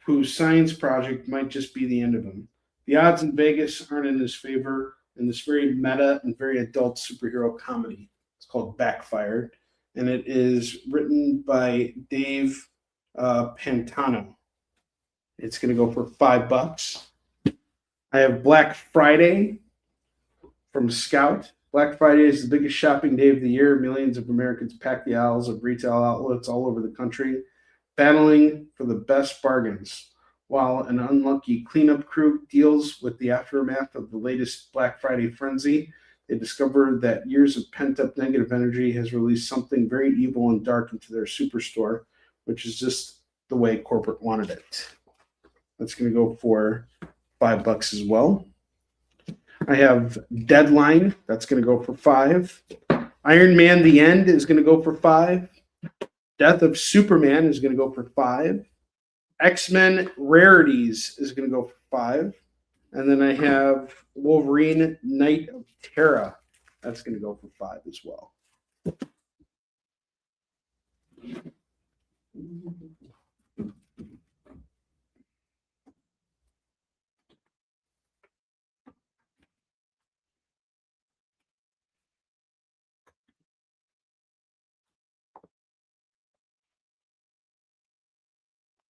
S1: whose science project might just be the end of him. The odds in Vegas aren't in his favor in this very meta and very adult superhero comedy. It's called Backfired, and it is written by Dave Pantano. It's going to go for $5. I have Black Friday from Scout. Black Friday is the biggest shopping day of the year. Millions of Americans pack the aisles of retail outlets all over the country, battling for the best bargains, while an unlucky cleanup crew deals with the aftermath of the latest Black Friday frenzy. They discover that years of pent-up negative energy has released something very evil and dark into their superstore, which is just the way corporate wanted it. That's going to go for $5 as well. I have Deadline. That's going to go for $5. Iron Man: The End is going to go for $5. Death of Superman is going to go for $5. X-Men Rarities is going to go for $5. And then I have Wolverine: Night of Terra. That's going to go for $5 as well.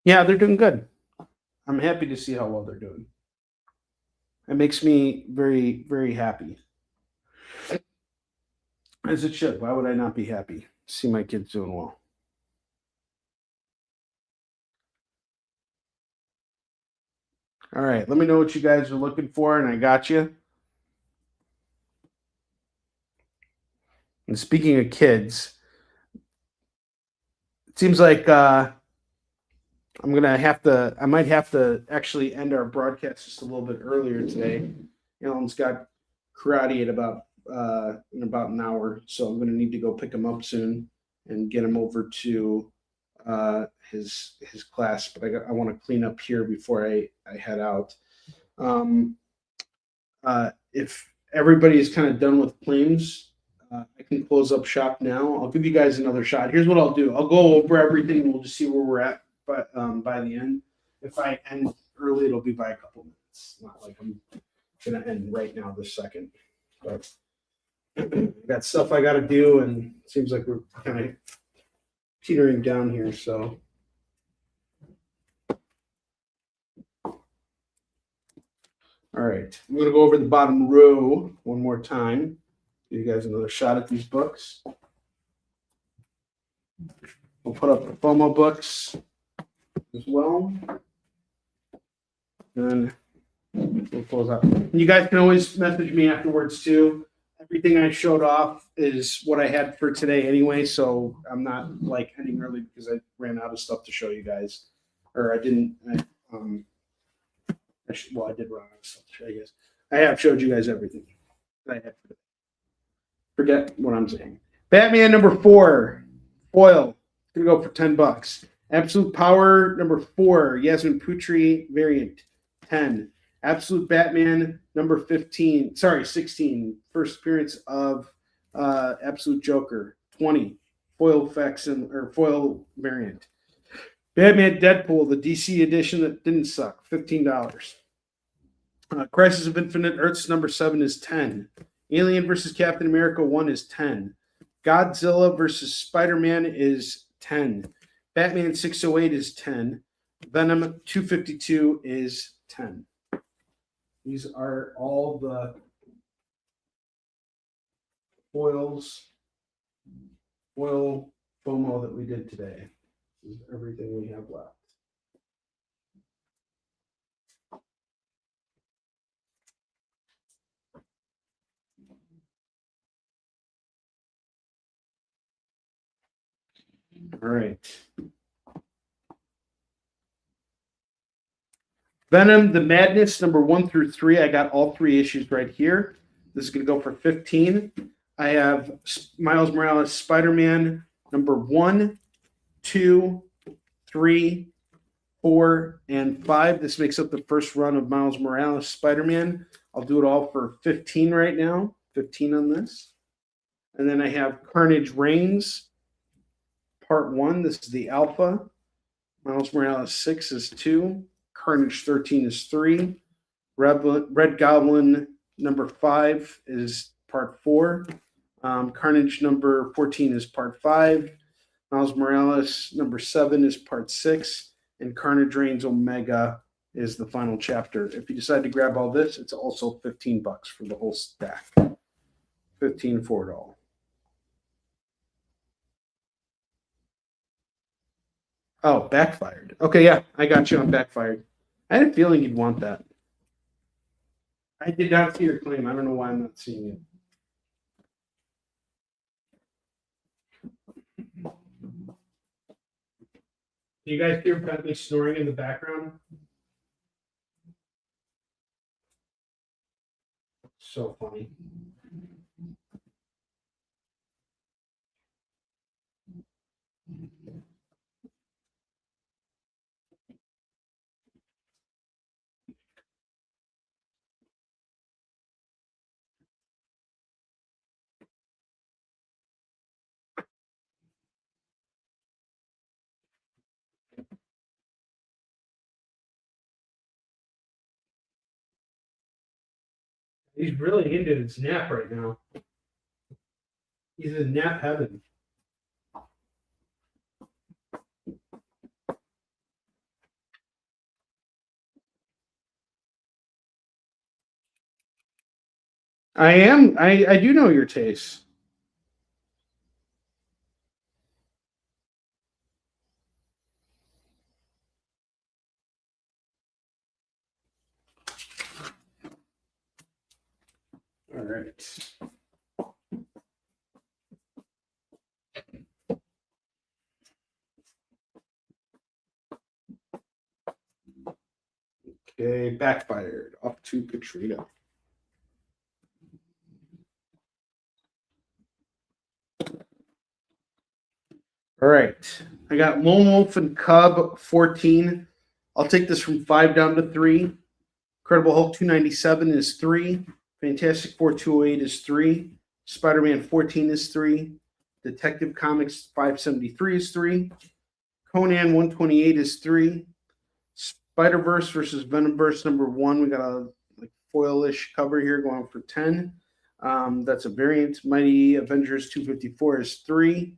S1: Yeah, they're doing good. I'm happy to see how well they're doing. It makes me very, very happy. As it should. Why would I not be happy to see my kids doing well? All right, let me know what you guys are looking for, and I got you. And speaking of kids, it seems like I might have to actually end our broadcast just a little bit earlier today. Alan's got karate at in about an hour, so I'm going to need to go pick him up soon and get him over to his class. But I want to clean up here before I head out. If everybody is kind of done with claims, I can close up shop now. I'll give you guys another shot. Here's what I'll do. I'll go over everything and we'll just see where we're at. But by the end, if I end early, it'll be by a couple minutes. Not like I'm going to end right now this second. But got stuff I got to do, and it seems like we're kind of teetering down here. So all right, I'm going to go over the bottom row one more time. Give you guys another shot at these books. We'll put up the FOMO books as well. And we'll close out. And you guys can always message me afterwards too. Everything I showed off is what I had for today anyway, so I'm not like ending early because I ran out of stuff to show you guys. Or I didn't. I did run out of stuff to show you guys. I have showed you guys everything that I had for today. Forget what I'm saying. Batman number 4, foil. It's gonna go for $10. Absolute Power number 4, Yasmin Putri variant, 10. Absolute Batman number 16. First appearance of Absolute Joker. 20. Foil foil variant. Batman Deadpool, the DC edition that didn't suck. $15. Crisis of Infinite Earths number 7 is 10. Alien versus Captain America 1 is 10. Godzilla versus Spider-Man is 10. Batman 608 is 10. Venom 252 is 10. These are all the foil FOMO that we did today. This is everything we have left. All right. Venom, The Madness, number 1 through 3. I got all 3 issues right here. This is going to go for $15. I have Miles Morales Spider-Man, number 1, 2, 3, 4, and 5. This makes up the first run of Miles Morales Spider-Man. I'll do it all for $15 right now. 15 on this. And then I have Carnage Reigns, Part 1. This is the Alpha. Miles Morales 6 is 2. Carnage 13 is 3. Red Goblin number 5 is Part 4. Carnage number 14 is Part 5. Miles Morales number 7 is Part 6. And Carnage Reigns Omega is the final chapter. If you decide to grab all this, it's also $15 for the whole stack. 15 for it all. Oh, backfired. Okay, yeah, I got you on backfired. I had a feeling you'd want that. I did not see your claim. I don't know why I'm not seeing it. Do you guys hear Bentley snoring in the background? So funny. He's really into his nap right now. He's in nap heaven. I am. I do know your tastes. All right. Okay, backfired. Up to Katrina. All right. I got Lone Wolf and Cub 14. I'll take this from 5 down to 3. Incredible Hulk 297 is 3. Fantastic Four 208 is 3. Spider-Man 14 is 3. Detective Comics 573 is 3. Conan 128 is 3. Spider-Verse versus Venomverse number 1. We got a foil-ish cover here going for 10. That's a variant. Mighty Avengers 254 is 3.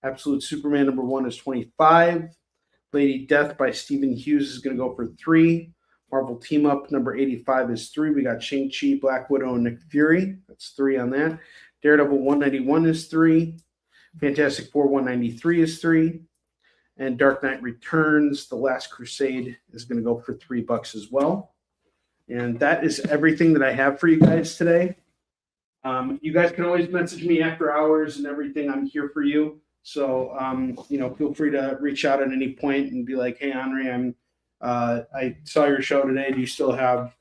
S1: Absolute Superman number 1 is 25. Lady Death by Stephen Hughes is going to go for 3. Marvel Team Up number 85 is 3. We got Shang-Chi, Black Widow, and Nick Fury. That's 3 on that. Daredevil 191 is 3. Fantastic Four 193 is 3. And Dark Knight Returns, The Last Crusade is going to go for $3 as well. And that is everything that I have for you guys today. You guys can always message me after hours and everything. I'm here for you. So, feel free to reach out at any point and be like, hey, Onrie, I saw your show today. Do you still have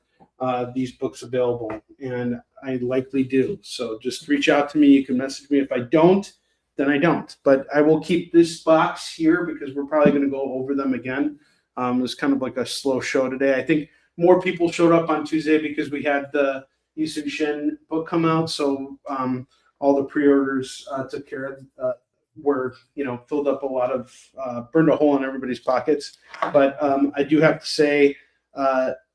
S1: these books available? And I likely do. So just reach out to me. You can message me. If I don't, then I don't. But I will keep this box here because we're probably going to go over them again. It was kind of like a slow show today. I think more people showed up on Tuesday because we had the Yusuf Shin book come out. So all the pre-orders took care of, were, filled up a lot of, burned a hole in everybody's pockets. But I do have to say,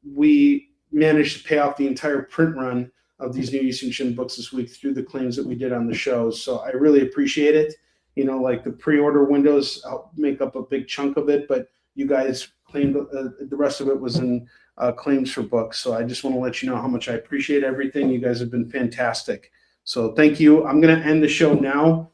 S1: we managed to pay off the entire print run of these new Yusuf Shin books this week through the claims that we did on the shows. So I really appreciate it. Like the pre-order windows help make up a big chunk of it, but you guys claimed the rest of it was in claims for books. So I just want to let you know how much I appreciate everything. You guys have been fantastic. So thank you. I'm going to end the show now,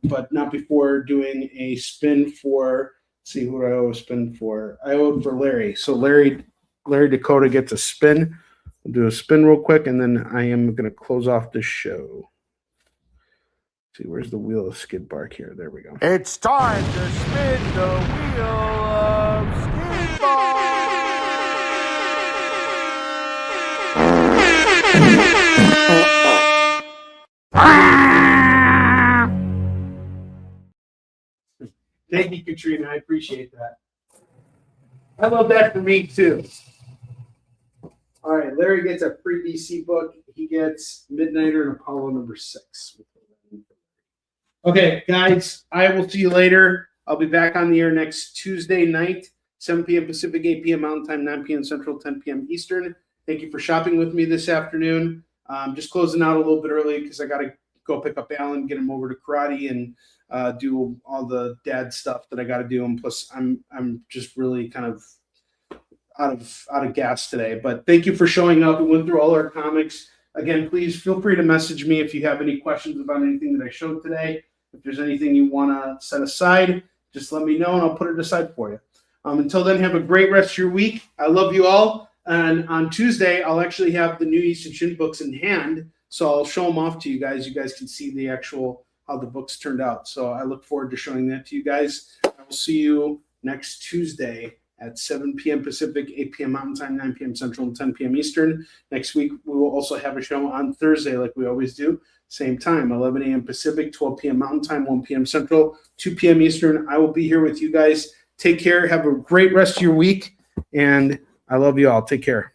S1: but not before doing a spin for, let's see who I owe a spin for. I owe it for Larry. So Larry Dakota gets a spin. I'll do a spin real quick, and then I am going to close off the show. See, where's the wheel of skid bark here? There we go.
S4: It's time to spin the wheel of skid bark.
S1: Thank you, Katrina. I appreciate that. I love that for me, too. All right, Larry gets a free DC book. He gets Midnighter and Apollo #6. Okay, guys, I will see you later. I'll be back on the air next Tuesday night, 7 p.m. Pacific, 8 p.m. Mountain Time, 9 p.m. Central, 10 p.m. Eastern. Thank you for shopping with me this afternoon. Just closing out a little bit early because I got to go pick up Alan, get him over to karate, and do all the dad stuff that I got to do. And plus, I'm just really kind of out of gas today. But thank you for showing up. We went through all our comics. Again, please feel free to message me if you have any questions about anything that I showed today. If there's anything you want to set aside, just let me know and I'll put it aside for you. Until then, have a great rest of your week. I love you all. And on Tuesday, I'll actually have the new Yusuf Shin books in hand. So I'll show them off to you guys. You guys can see the actual, how the books turned out. So I look forward to showing that to you guys. I will see you next Tuesday at 7 p.m. Pacific, 8 p.m. Mountain Time, 9 p.m. Central, and 10 p.m. Eastern. Next week, we will also have a show on Thursday like we always do. Same time, 11 a.m. Pacific, 12 p.m. Mountain Time, 1 p.m. Central, 2 p.m. Eastern. I will be here with you guys. Take care. Have a great rest of your week. And I love you all. Take care.